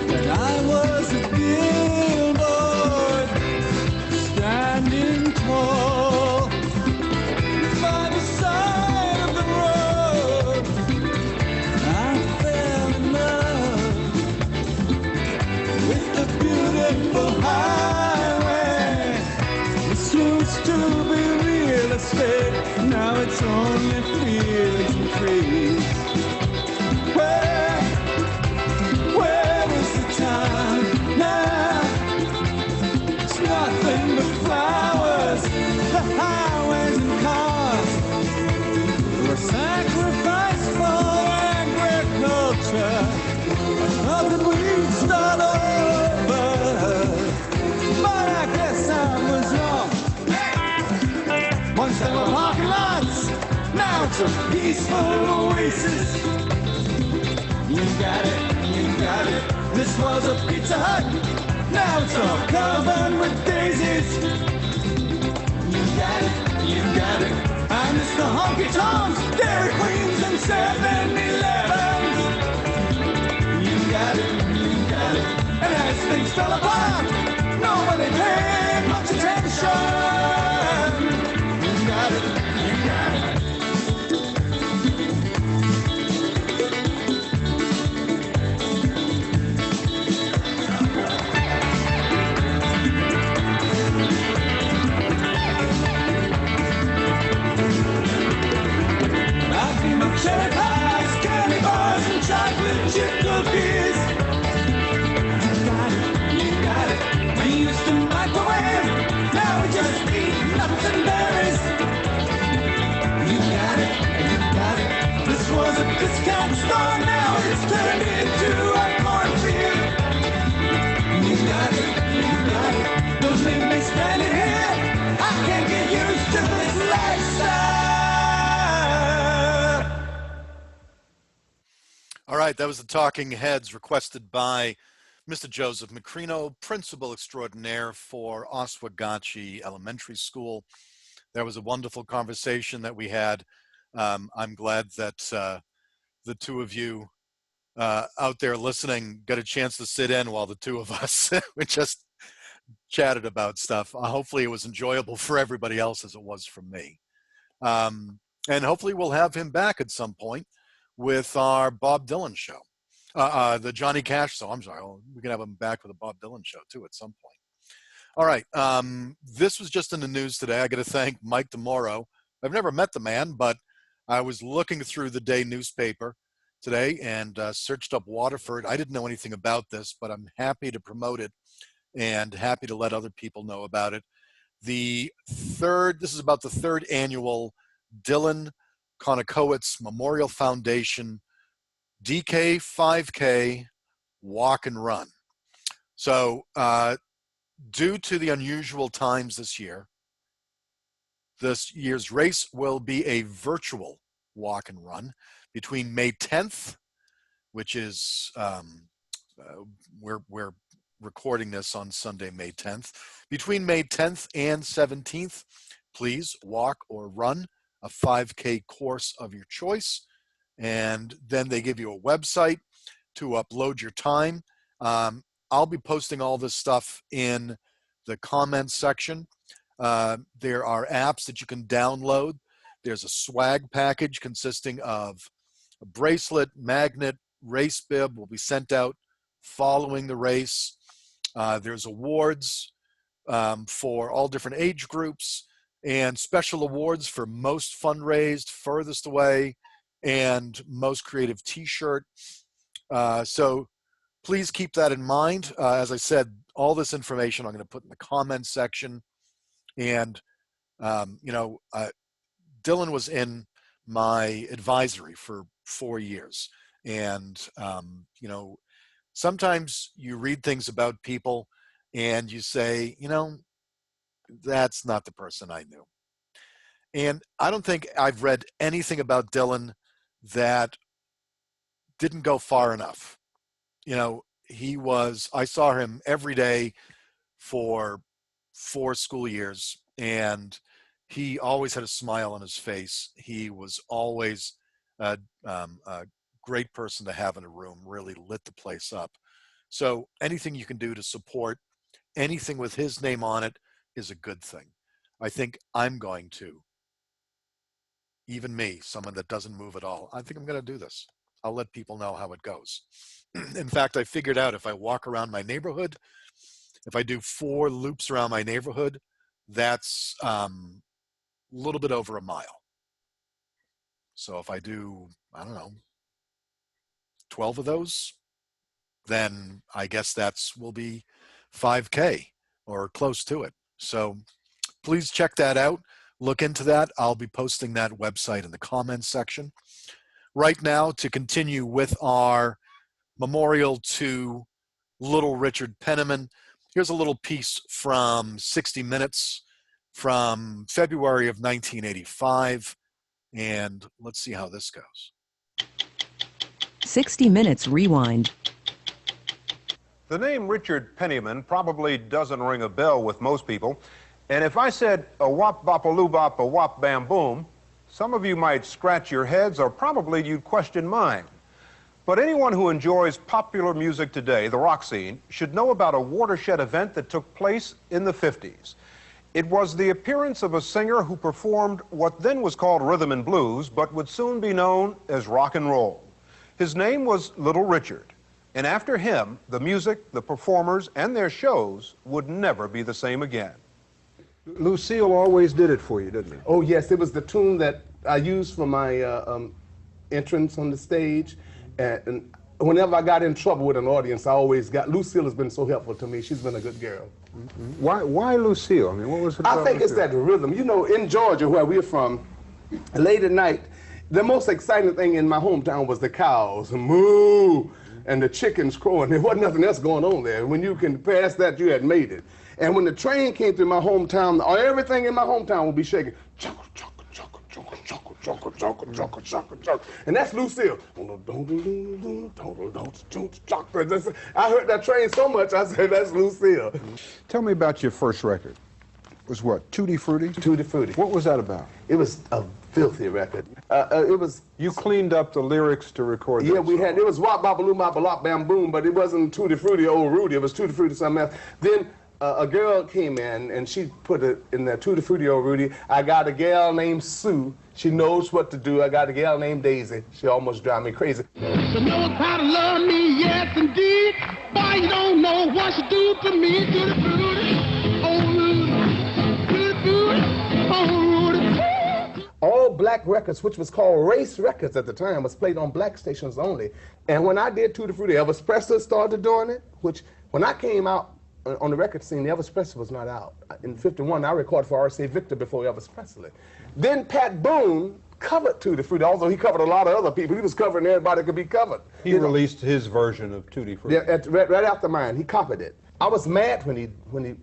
that I was a billboard standing tall by the side of the road. I fell in love with the beautiful highway. This used to be real estate, now it's only fields and trees. Where is the time now? It's nothing but flowers, the highways and cars were sacrificed for agriculture. Nothing we'd start over, but I guess I was wrong. Once there were parking lots, now it's a peaceful oasis. You got it. This was a Pizza Hut, now it's all covered with daisies. You got it. I miss the honky tonks, Dairy Queens, and 7-Elevens. You got it. And as things fell apart, nobody paid much attention. You got it. I dream of cherry pies, candy bars, and chocolate chip cookies. You got it. We used to microwave, now we just eat nuts and berries. You got it. This was a discount store, now it's turned into a cornfield. You got it. Don't leave me stranded here. I can't get used to this lifestyle. All right, that was the Talking Heads requested by Mr. Joseph Macrino, Principal Extraordinaire for Oswegatchie Elementary School. That was a wonderful conversation that we had. I'm glad that the two of you out there listening got a chance to sit in while the two of us we just chatted about stuff. Hopefully it was enjoyable for everybody else as it was for me. And hopefully we'll have him back at some point with our Bob Dylan show. The Johnny Cash show, I'm sorry. We can have him back with a Bob Dylan show too at some point. All right, this was just in the news today. I got to thank Mike DeMoro. I've never met the man, but I was looking through the day newspaper today and searched up Waterford. I didn't know anything about this, but I'm happy to promote it and happy to let other people know about it. This is about the third annual Dylan Konakowitz Memorial Foundation DK 5K Walk and Run. So due to the unusual times this year's race will be a virtual walk and run between May 10th, which is, we're recording this on Sunday, May 10th. Between May 10th and 17th, please walk or run a 5K course of your choice. And then they give you a website to upload your time. I'll be posting all this stuff in the comments section. There are apps that you can download. There's a swag package consisting of a bracelet, magnet, race bib will be sent out following the race. There's awards for all different age groups and special awards for most fundraised, furthest away, and Most Creative T-shirt. So please keep that in mind. As I said, all this information I'm going to put in the comments section. And, Dylan was in my advisory for 4 years. And, sometimes you read things about people and you say, that's not the person I knew. And I don't think I've read anything about Dylan that didn't go far enough. I saw him every day for 4 school years, and he always had a smile on his face. He was always a great person to have in a room, really lit the place up. So anything you can do to support anything with his name on it is a good thing. I think I'm going to, even me, someone that doesn't move at all, I think I'm going to do this. I'll let people know how it goes. In fact, I figured out if I walk around my neighborhood, if I do 4 loops around my neighborhood, that's a little bit over a mile. So if I do, 12 of those, then I guess will be 5K or close to it. So please check that out. Look into that. I'll be posting that website in the comments section. Right now, to continue with our memorial to Little Richard Penniman, here's a little piece from 60 Minutes from February of 1985. And let's see how this goes. 60 Minutes Rewind. The name Richard Penniman probably doesn't ring a bell with most people. And if I said a wop bop a loo bop a wop bam boom, some of you might scratch your heads or probably you'd question mine. But anyone who enjoys popular music today, the rock scene, should know about a watershed event that took place in the 50s. It was the appearance of a singer who performed what then was called rhythm and blues, but would soon be known as rock and roll. His name was Little Richard. And after him, the music, the performers, and their shows would never be the same again. Lucille always did it for you, didn't he? Oh, yes. It was the tune that I used for my entrance on the stage. And whenever I got in trouble with an audience, I always got... Lucille has been so helpful to me. She's been a good girl. Mm-hmm. Why Lucille? I mean, what was it about I think Lucille? It's that rhythm. In Georgia, where we're from, late at night, the most exciting thing in my hometown was the cows. Moo! And the chickens crowing. There wasn't nothing else going on there. When you can pass that, you had made it. And when the train came through my hometown, everything in my hometown would be shaking. Chuckle, chuckle, chuckle, chuckle, chuckle, chuckle, chuckle, chuckle, chuckle, chuckle. And that's Lucille. I heard that train so much, I said, that's Lucille. Tell me about your first record. It was what, Tutti Frutti? Tutti Frutti. What was that about? It was a filthy record. It was... You cleaned up the lyrics to record that Yeah, we had... It was wop, bop, loom, bop, lop, bam, boom, but it wasn't Tutti Frutti, old Rudy. It was Tutti Frutti, something else. Then a girl came in, and she put it in there, Tutti Frutti, old Rudy. I got a gal named Sue. She knows what to do. I got a gal named Daisy. She almost drive me crazy. She knows how to love me, yes, indeed. Boy, you don't know what she do to me. Tutti Frutti, oh, Rudy. Tutti Frutti, oh, Rudy. All black records, which was called race records at the time, was played on black stations only. And when I did Tutti Frutti, Elvis Presley started doing it, which when I came out on the record scene, Elvis Presley was not out. In '51, I recorded for R.C. Victor before Elvis Presley. Then Pat Boone covered Tutti Frutti, although he covered a lot of other people. He was covering everybody that could be covered. He released his version of Tutti Frutti. Yeah, right after mine, he copied it. I was mad when he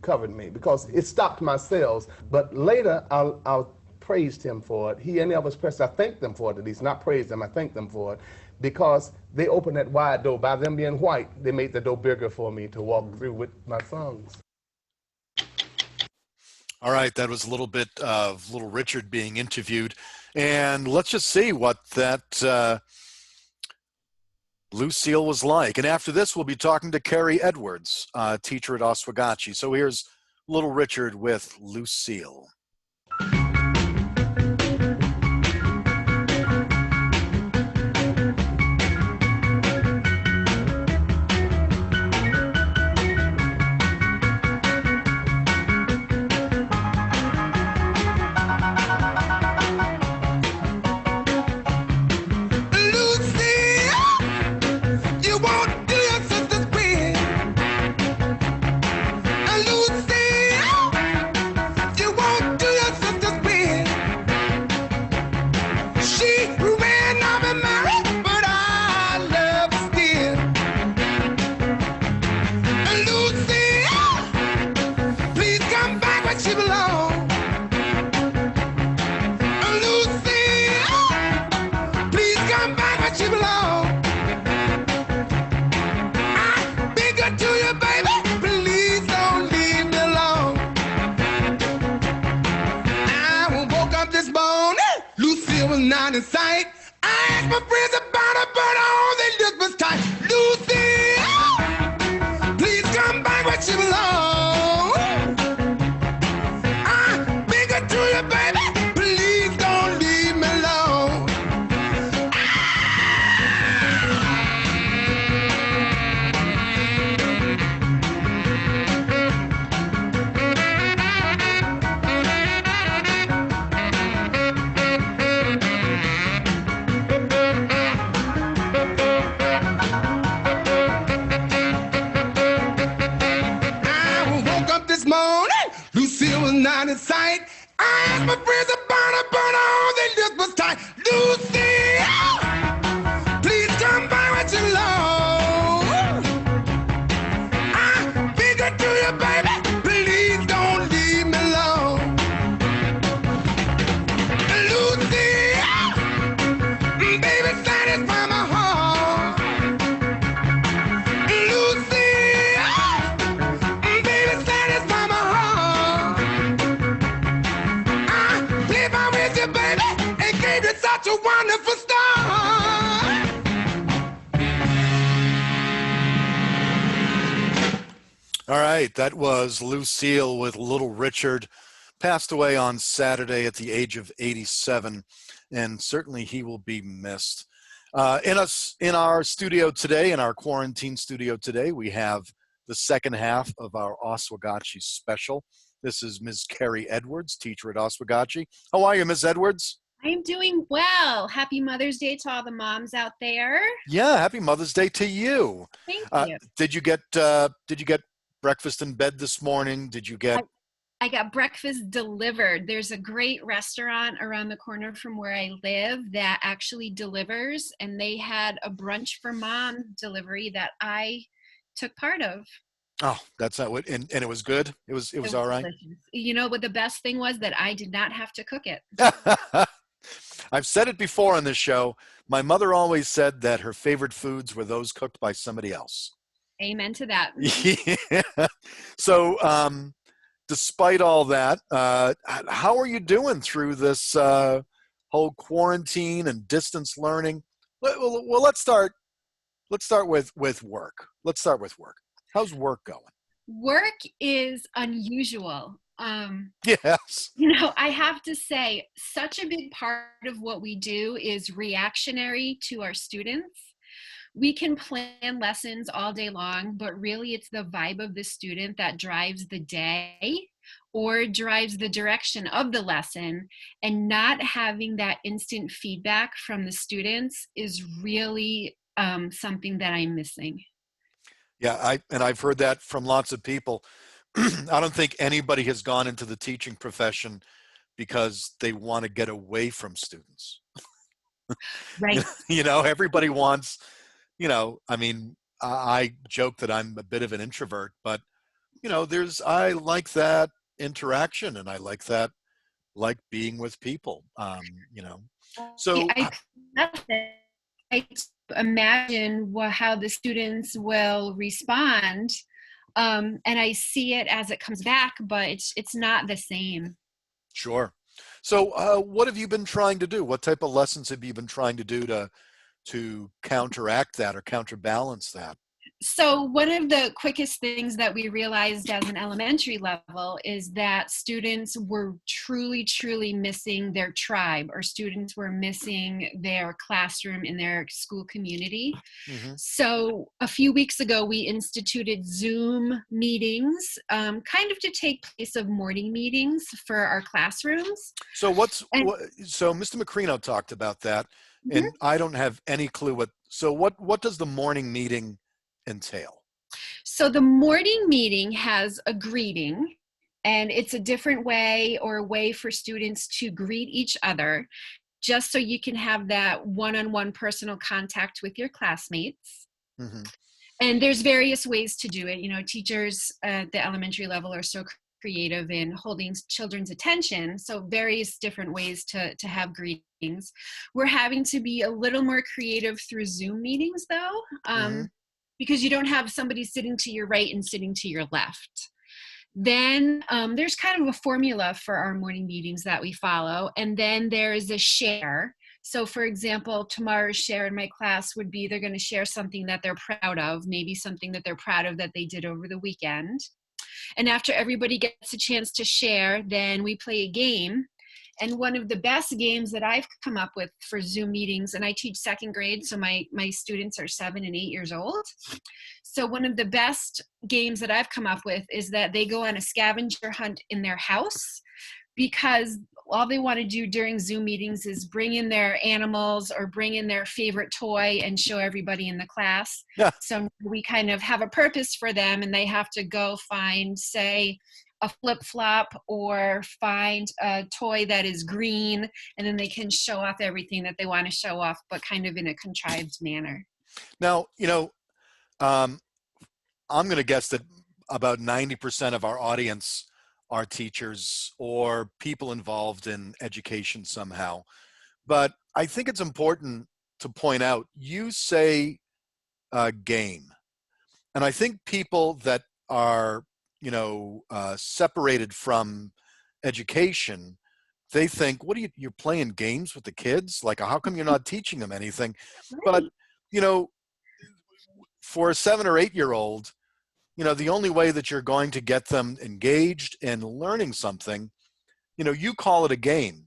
covered me because it stopped my sales. But later, I praised him for it. He and Elvis Presley, I thanked them for it at least, not praised them, I thanked them for it, because they opened that wide door. By them being white, they made the door bigger for me to walk through with my songs. All right, that was a little bit of Little Richard being interviewed. And let's just see what that Lucille was like. And after this, we'll be talking to Kerry Edwards, teacher at Oswegatchie. So here's Little Richard with Lucille. where she belongs. I've been good to you, baby. Please don't leave me alone. I woke up this morning, Lucille was not in sight. I asked my friends about her, but all they looked was tight. Lucille, please come back where she belongs. I've been good to you, baby. Please don't leave me alone. I woke up this morning, Lucille was not in sight. I asked my friends about her, but all they looked was tight. Lucille, please come by where you belong. I've been good to you, baby. Please don't leave me alone. Lucille, baby, satisfy my heart. Lucille, baby, satisfy my heart. I live on with you, baby, and gave you such a wonderful start. All right, that was Lucille with Little Richard. Passed away on Saturday at the age of 87, and certainly he will be missed. In our studio today, in our quarantine studio today, we have the second half of our Oswegatchie special. This is Ms. Kerry Edwards, teacher at Oswegatchie. How are you, Ms. Edwards? I'm doing well. Happy Mother's Day to all the moms out there. Yeah, happy Mother's Day to you. Thank you. Did you get breakfast in bed this morning? Did you get? I got breakfast delivered. There's a great restaurant around the corner from where I live that actually delivers, and they had a brunch for mom delivery that I took part of. Oh, that's not what, and it was good. It was all right. Delicious. You know what the best thing was? That I did not have to cook it. I've said it before on this show. My mother always said that her favorite foods were those cooked by somebody else. Amen to that. Yeah. So, despite all that, how are you doing through this whole quarantine and distance learning? Well, let's start with work. Let's start with work. How's work going? Work is unusual. Yes. You know, I have to say, such a big part of what we do is reactionary to our students. We can plan lessons all day long, but really it's the vibe of the student that drives the day or drives the direction of the lesson. And not having that instant feedback from the students is really something that I'm missing. Yeah, I've heard that from lots of people. I don't think anybody has gone into the teaching profession because they want to get away from students. Right. You know, everybody wants, you know, I mean, I joke that I'm a bit of an introvert, but, you know, I like that interaction and I like being with people, you know. So I imagine how the students will respond. And I see it as it comes back, but it's not the same. Sure. So what have you been trying to do? What type of lessons have you been trying to do to counteract that or counterbalance that? So one of the quickest things that we realized as an elementary level is that students were truly, truly missing their tribe, or students were missing their classroom in their school community. Mm-hmm. So a few weeks ago, we instituted Zoom meetings, kind of to take place of morning meetings for our classrooms. So so Mr. Macrino talked about that, and mm-hmm. I don't have any clue what does the morning meeting entail? So the morning meeting has a greeting, and it's a different way or a way for students to greet each other, just so you can have that one-on-one personal contact with your classmates. Mm-hmm. And there's various ways to do it. You know, teachers at the elementary level are so creative in holding children's attention, so various different ways to have greetings. We're having to be a little more creative through Zoom meetings, though, because you don't have somebody sitting to your right and sitting to your left. Then there's kind of a formula for our morning meetings that we follow, and then there is a share. So for example, tomorrow's share in my class would be they're going to share something that they're proud of, maybe something that they're proud of that they did over the weekend. And after everybody gets a chance to share, then we play a game. And one of the best games that I've come up with for Zoom meetings, and I teach second grade, so my students are 7 and 8 years old. So one of the best games that I've come up with is that they go on a scavenger hunt in their house, because all they want to do during Zoom meetings is bring in their animals or bring in their favorite toy and show everybody in the class. Yeah. So we kind of have a purpose for them, and they have to go find, say, a flip-flop or find a toy that is green, and then they can show off everything that they want to show off, but kind of in a contrived manner. Now, I'm going to guess that about 90% of our audience are teachers or people involved in education somehow. But I think it's important to point out, you say game. And I think people that are, separated from education, they think, what are you're playing games with the kids? Like, how come you're not teaching them anything? But, for a 7 or 8 year old, the only way that you're going to get them engaged and learning something, you call it a game,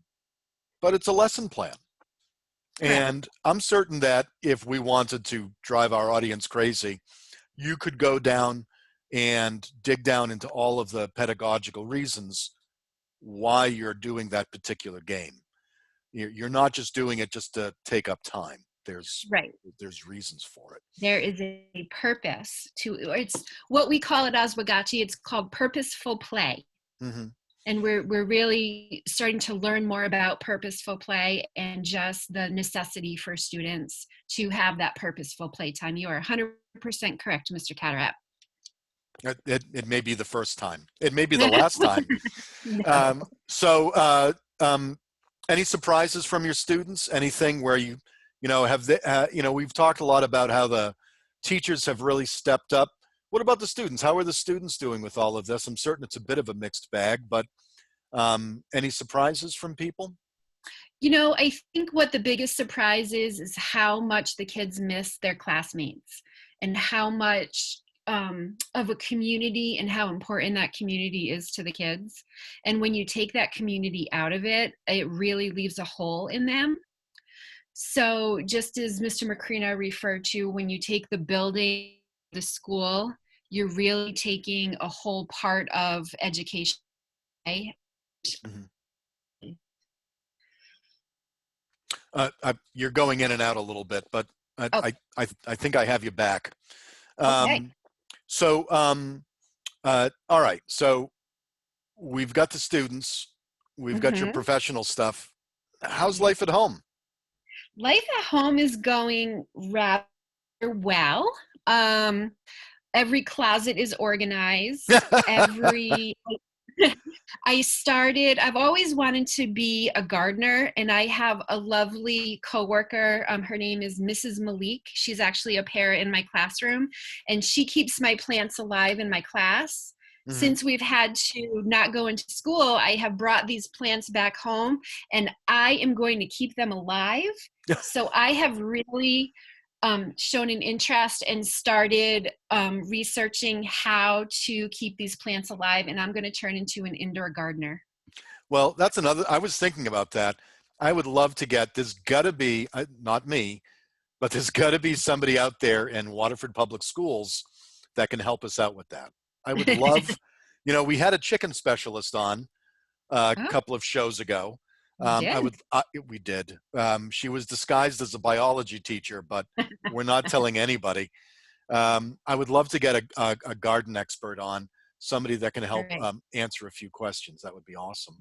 but it's a lesson plan. And I'm certain that if we wanted to drive our audience crazy, you could go down and dig down into all of the pedagogical reasons why you're doing that particular game. You're not just doing it just to take up time. There's reasons for it. There is a purpose to it's what we call at Oswegatchie. It's called purposeful play. And we're really starting to learn more about purposeful play and just the necessity for students to have that purposeful play time. You are 100% correct, Mr. Cataract. It may be the first time. It may be the last time. No. Any surprises from your students? Anything where we've talked a lot about how the teachers have really stepped up. What about the students? How are the students doing with all of this? I'm certain it's a bit of a mixed bag, but any surprises from people? I think what the biggest surprise is how much the kids miss their classmates and how much of a community and how important that community is to the kids. And when you take that community out of it, it really leaves a hole in them. So just as Mr. Macrino referred to, when you take the building, the school, you're really taking a whole part of education. You're going in and out a little bit, but I think I have you back. Okay. All right. So we've got the students, we've got your professional stuff. How's life at home? Life at home is going rather well. Every closet is organized. I've always wanted to be a gardener, and I have a lovely coworker. Her name is Mrs. Malik. She's actually a para in my classroom, and she keeps my plants alive in my class. Since we've had to not go into school, I have brought these plants back home, and I am going to keep them alive. So I have really shown an interest and started researching how to keep these plants alive, and I'm going to turn into an indoor gardener. Well, that's I was thinking about that. I would love to there's got to be, not me, but there's got to be somebody out there in Waterford Public Schools that can help us out with that. I would love, we had a chicken specialist on a couple of shows ago. We did. She was disguised as a biology teacher, but we're not telling anybody. I would love to get a garden expert on, somebody that can help answer a few questions. That would be awesome.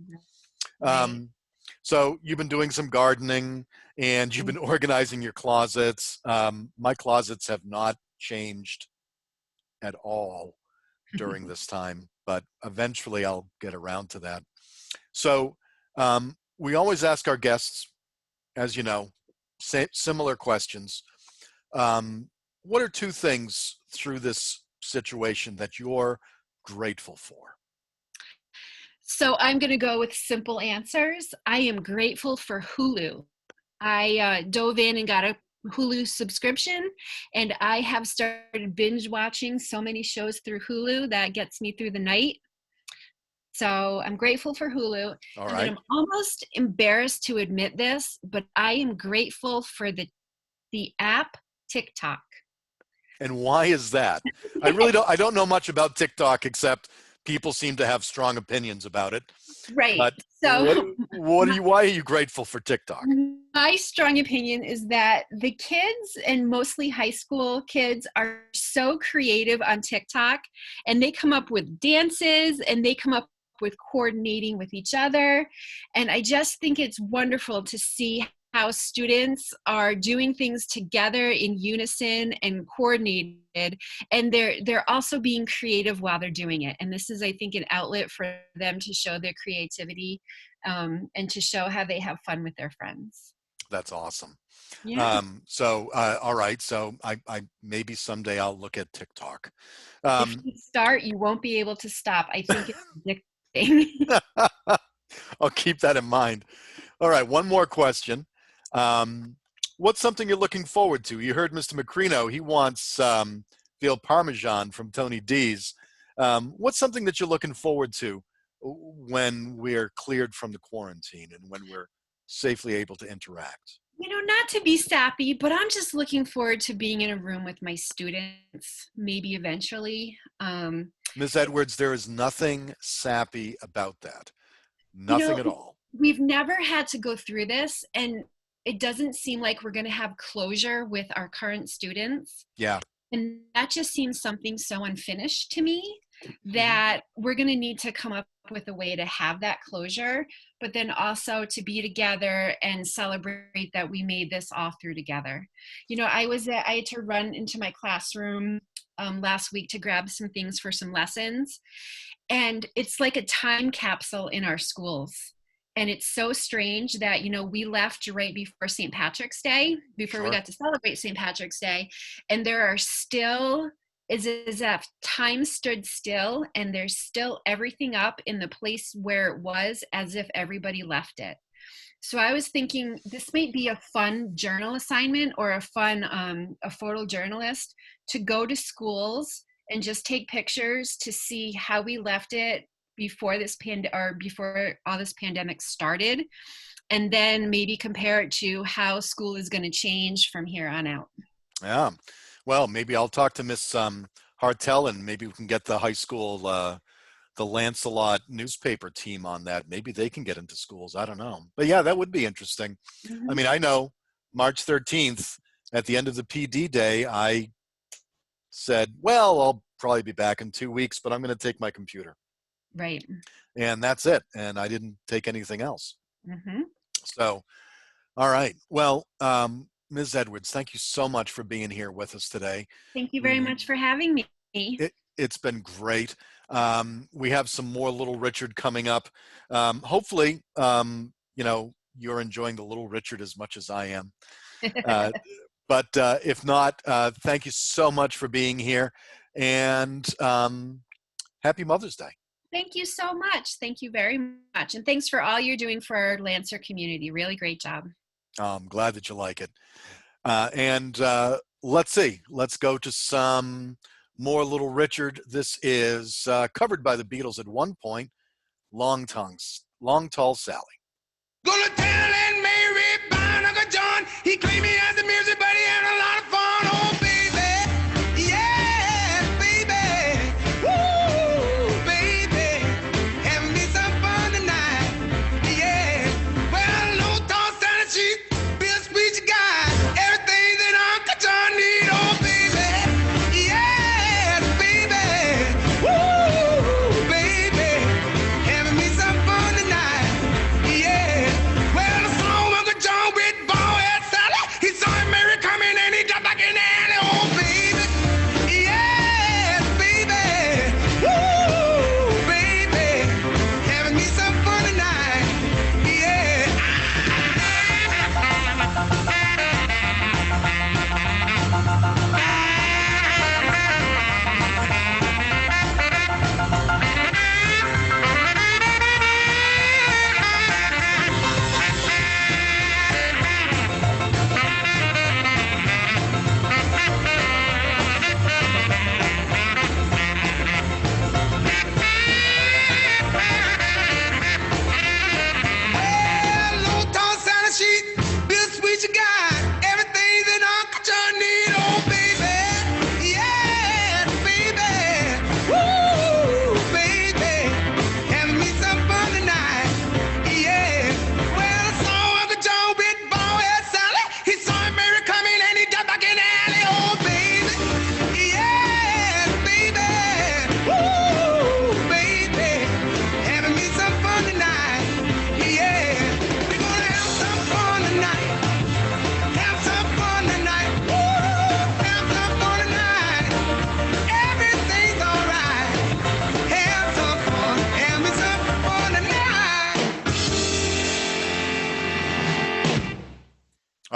So you've been doing some gardening and you've been organizing your closets. My closets have not changed at all during this time. but eventually I'll get around to that. So we always ask our guests, as you know, similar questions. What are two things through this situation that you're grateful for? So I'm going to go with simple answers. I am grateful for Hulu. I dove in and got a Hulu subscription, and I have started binge watching so many shows through Hulu that gets me through the night. So I'm grateful for Hulu. All and right. then I'm almost embarrassed to admit this, but I am grateful for the app TikTok. And why is that? I don't know much about TikTok, except people seem to have strong opinions about it. Right. But So why are you grateful for TikTok? my strong opinion is that the kids, and mostly high school kids, are so creative on TikTok, and they come up with dances, and they come up with coordinating with each other. And I just think it's wonderful to see how students are doing things together in unison and coordinated, and they're also being creative while they're doing it. And this is, I think, an outlet for them to show their creativity, and to show how they have fun with their friends. That's awesome. Yeah. All right. So I maybe someday I'll look at TikTok. If you start, you won't be able to stop. I think it's addicting. I'll keep that in mind. All right. One more question. What's something you're looking forward to? You heard Mr. Macrino. He wants veal parmesan from Tony D's. What's something that you're looking forward to when we're cleared from the quarantine and when we're safely able to interact? You know, not to be sappy, but I'm just looking forward to being in a room with my students, maybe eventually. Ms. Edwards, there is nothing sappy about that. Nothing at all. We've never had to go through this, and it doesn't seem like we're going to have closure with our current students. Yeah. And that just seems something so unfinished to me that we're going to need to come up with a way to have that closure, but then also to be together and celebrate that we made this all through together. You know, I had to run into my classroom last week to grab some things for some lessons. And it's like a time capsule in our schools. And it's so strange that, you know, we left right before St. Patrick's Day, before we got to celebrate St. Patrick's Day. And there are still, as if time stood still, and there's still everything up in the place where it was, as if everybody left it. So I was thinking this might be a fun journal assignment, or a fun, a photojournalist, to go to schools and just take pictures to see how we left it before before all this pandemic started, and then maybe compare it to how school is going to change from here on out. Yeah. Well, maybe I'll talk to Miss Hartel, and maybe we can get the high school, the Lancelot newspaper team on that. Maybe they can get into schools. I don't know. But yeah, that would be interesting. I mean, I know March 13th, at the end of the PD day, I said, well, I'll probably be back in 2 weeks, but I'm going to take my computer. Right. And that's it. And I didn't take anything else. So, all right. Well, Ms. Edwards, thank you so much for being here with us today. Thank you very much for having me. It's been great. We have some more Little Richard coming up. Hopefully, you know, you're enjoying the Little Richard as much as I am. But if not, thank you so much for being here. And happy Mother's Day. Thank you so much. Thank you very much. And thanks for all you're doing for our Lancer community. Really great job. I'm glad that you like it. And let's see. Let's go to some more Little Richard. This is covered by the Beatles at one point, Long Tall Sally. Gonna tell Aunt Mary about Uncle John. He claimed me as a music buddy and a lot of fun. Oh, baby. Yeah, baby. Woo, baby. Having me some fun tonight. Yeah. Well, no tall Sally, she's Bill Speech guy. Everything that Uncle John need. Oh, baby. Yeah, baby. Woo, baby. Having me some fun tonight. Yeah. Well, the song Uncle John with Ball Head Sally, he saw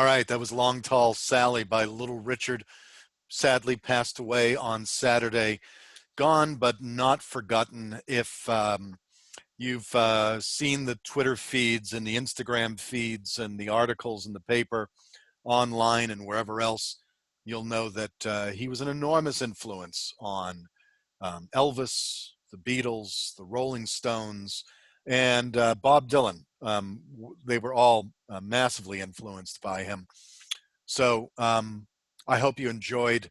All right, that was Long Tall Sally by Little Richard. Sadly passed away on Saturday. Gone but not forgotten. If you've seen the Twitter feeds and the Instagram feeds and the articles in the paper, online and wherever else, you'll know that he was an enormous influence on Elvis, the Beatles, the Rolling Stones, and Bob Dylan. They were all massively influenced by him. So I hope you enjoyed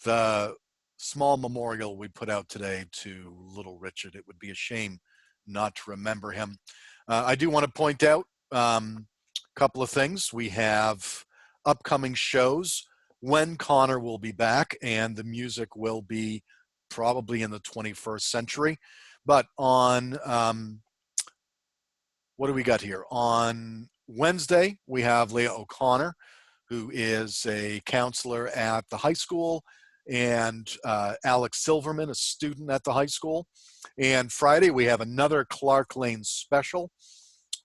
the small memorial we put out today to Little Richard. It would be a shame not to remember him. I do want to point out a couple of things. We have upcoming shows, when Connor will be back, and the music will be probably in the 21st century. But on, what do we got here? On Wednesday, we have Leah O'Connor, who is a counselor at the high school, and Alex Silverman, a student at the high school. And Friday, we have another Clark Lane special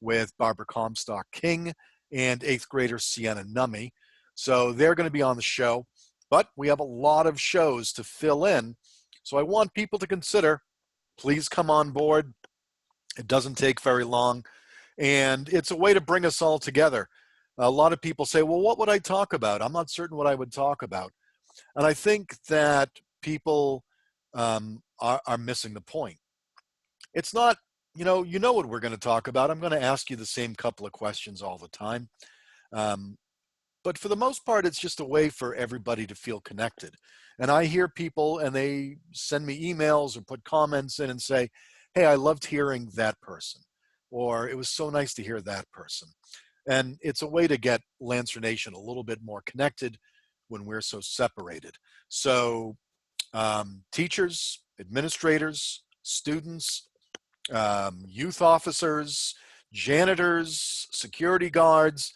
with Barbara Comstock King and 8th grader Sienna Nummy. So they're going to be on the show, but we have a lot of shows to fill in. So I want people to consider, please come on board. It doesn't take very long, and it's a way to bring us all together. A lot of people say, well, what would I talk about? I'm not certain what I would talk about. And I think that people are missing the point. It's not, you know what we're going to talk about. I'm going to ask you the same couple of questions all the time. But for the most part, it's just a way for everybody to feel connected. And I hear people and they send me emails or put comments in and say, hey, I loved hearing that person, or it was so nice to hear that person. And it's a way to get Lancer Nation a little bit more connected when we're so separated. So teachers, administrators, students, youth officers, janitors, security guards,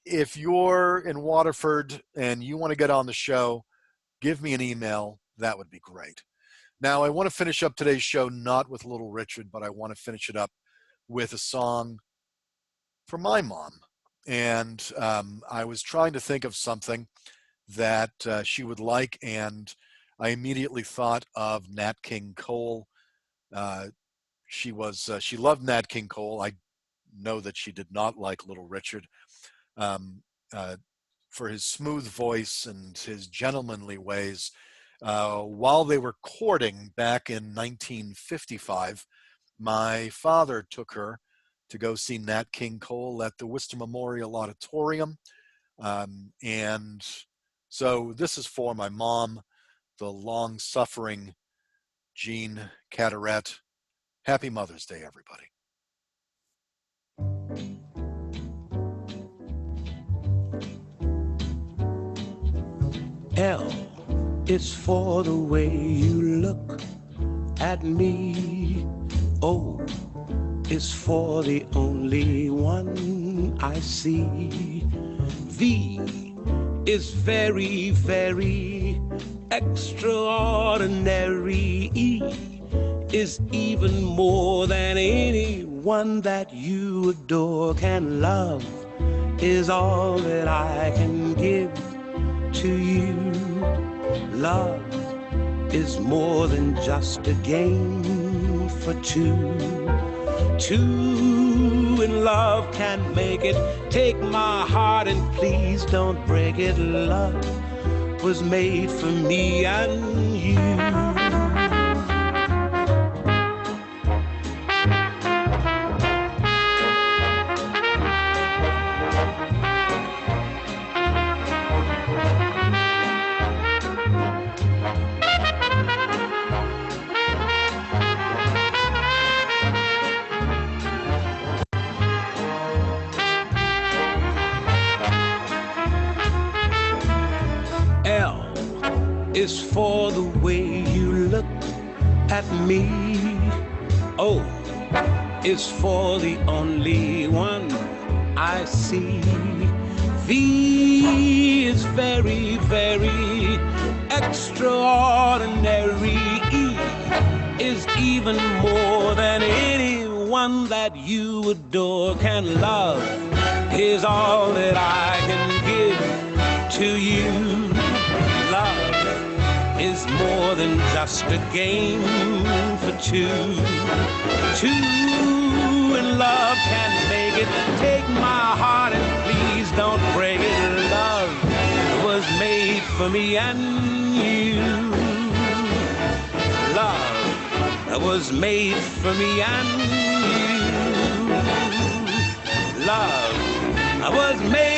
if you're in Waterford and you want to get on the show, give me an email. That would be great. Now, I want to finish up today's show not with Little Richard, but I want to finish it up with a song for my mom. And I was trying to think of something that she would like, and I immediately thought of Nat King Cole. She loved Nat King Cole. I know that she did not like Little Richard. For his smooth voice and his gentlemanly ways. While they were courting back in 1955, my father took her to go see Nat King Cole at the Worcester Memorial Auditorium. And so this is for my mom, the long-suffering Jean Carteret. Happy Mother's Day, everybody. L is for the way you look at me. O is for the only one I see. V is very, very extraordinary. E is even more than anyone that you adore can love, is all that I can give to you. Love is more than just a game for two. Two in love can make it. Take my heart and please don't break it. Love was made for me and you. Is for the way you look at me. O is for the only one I see. V is very, very extraordinary. E is even more than anyone that you adore can love, is all that I can to you. Love is more than just a game for two. Two in love can make it. Take my heart and please don't break it. Love was made for me and you. Love was made for me and you. Love was made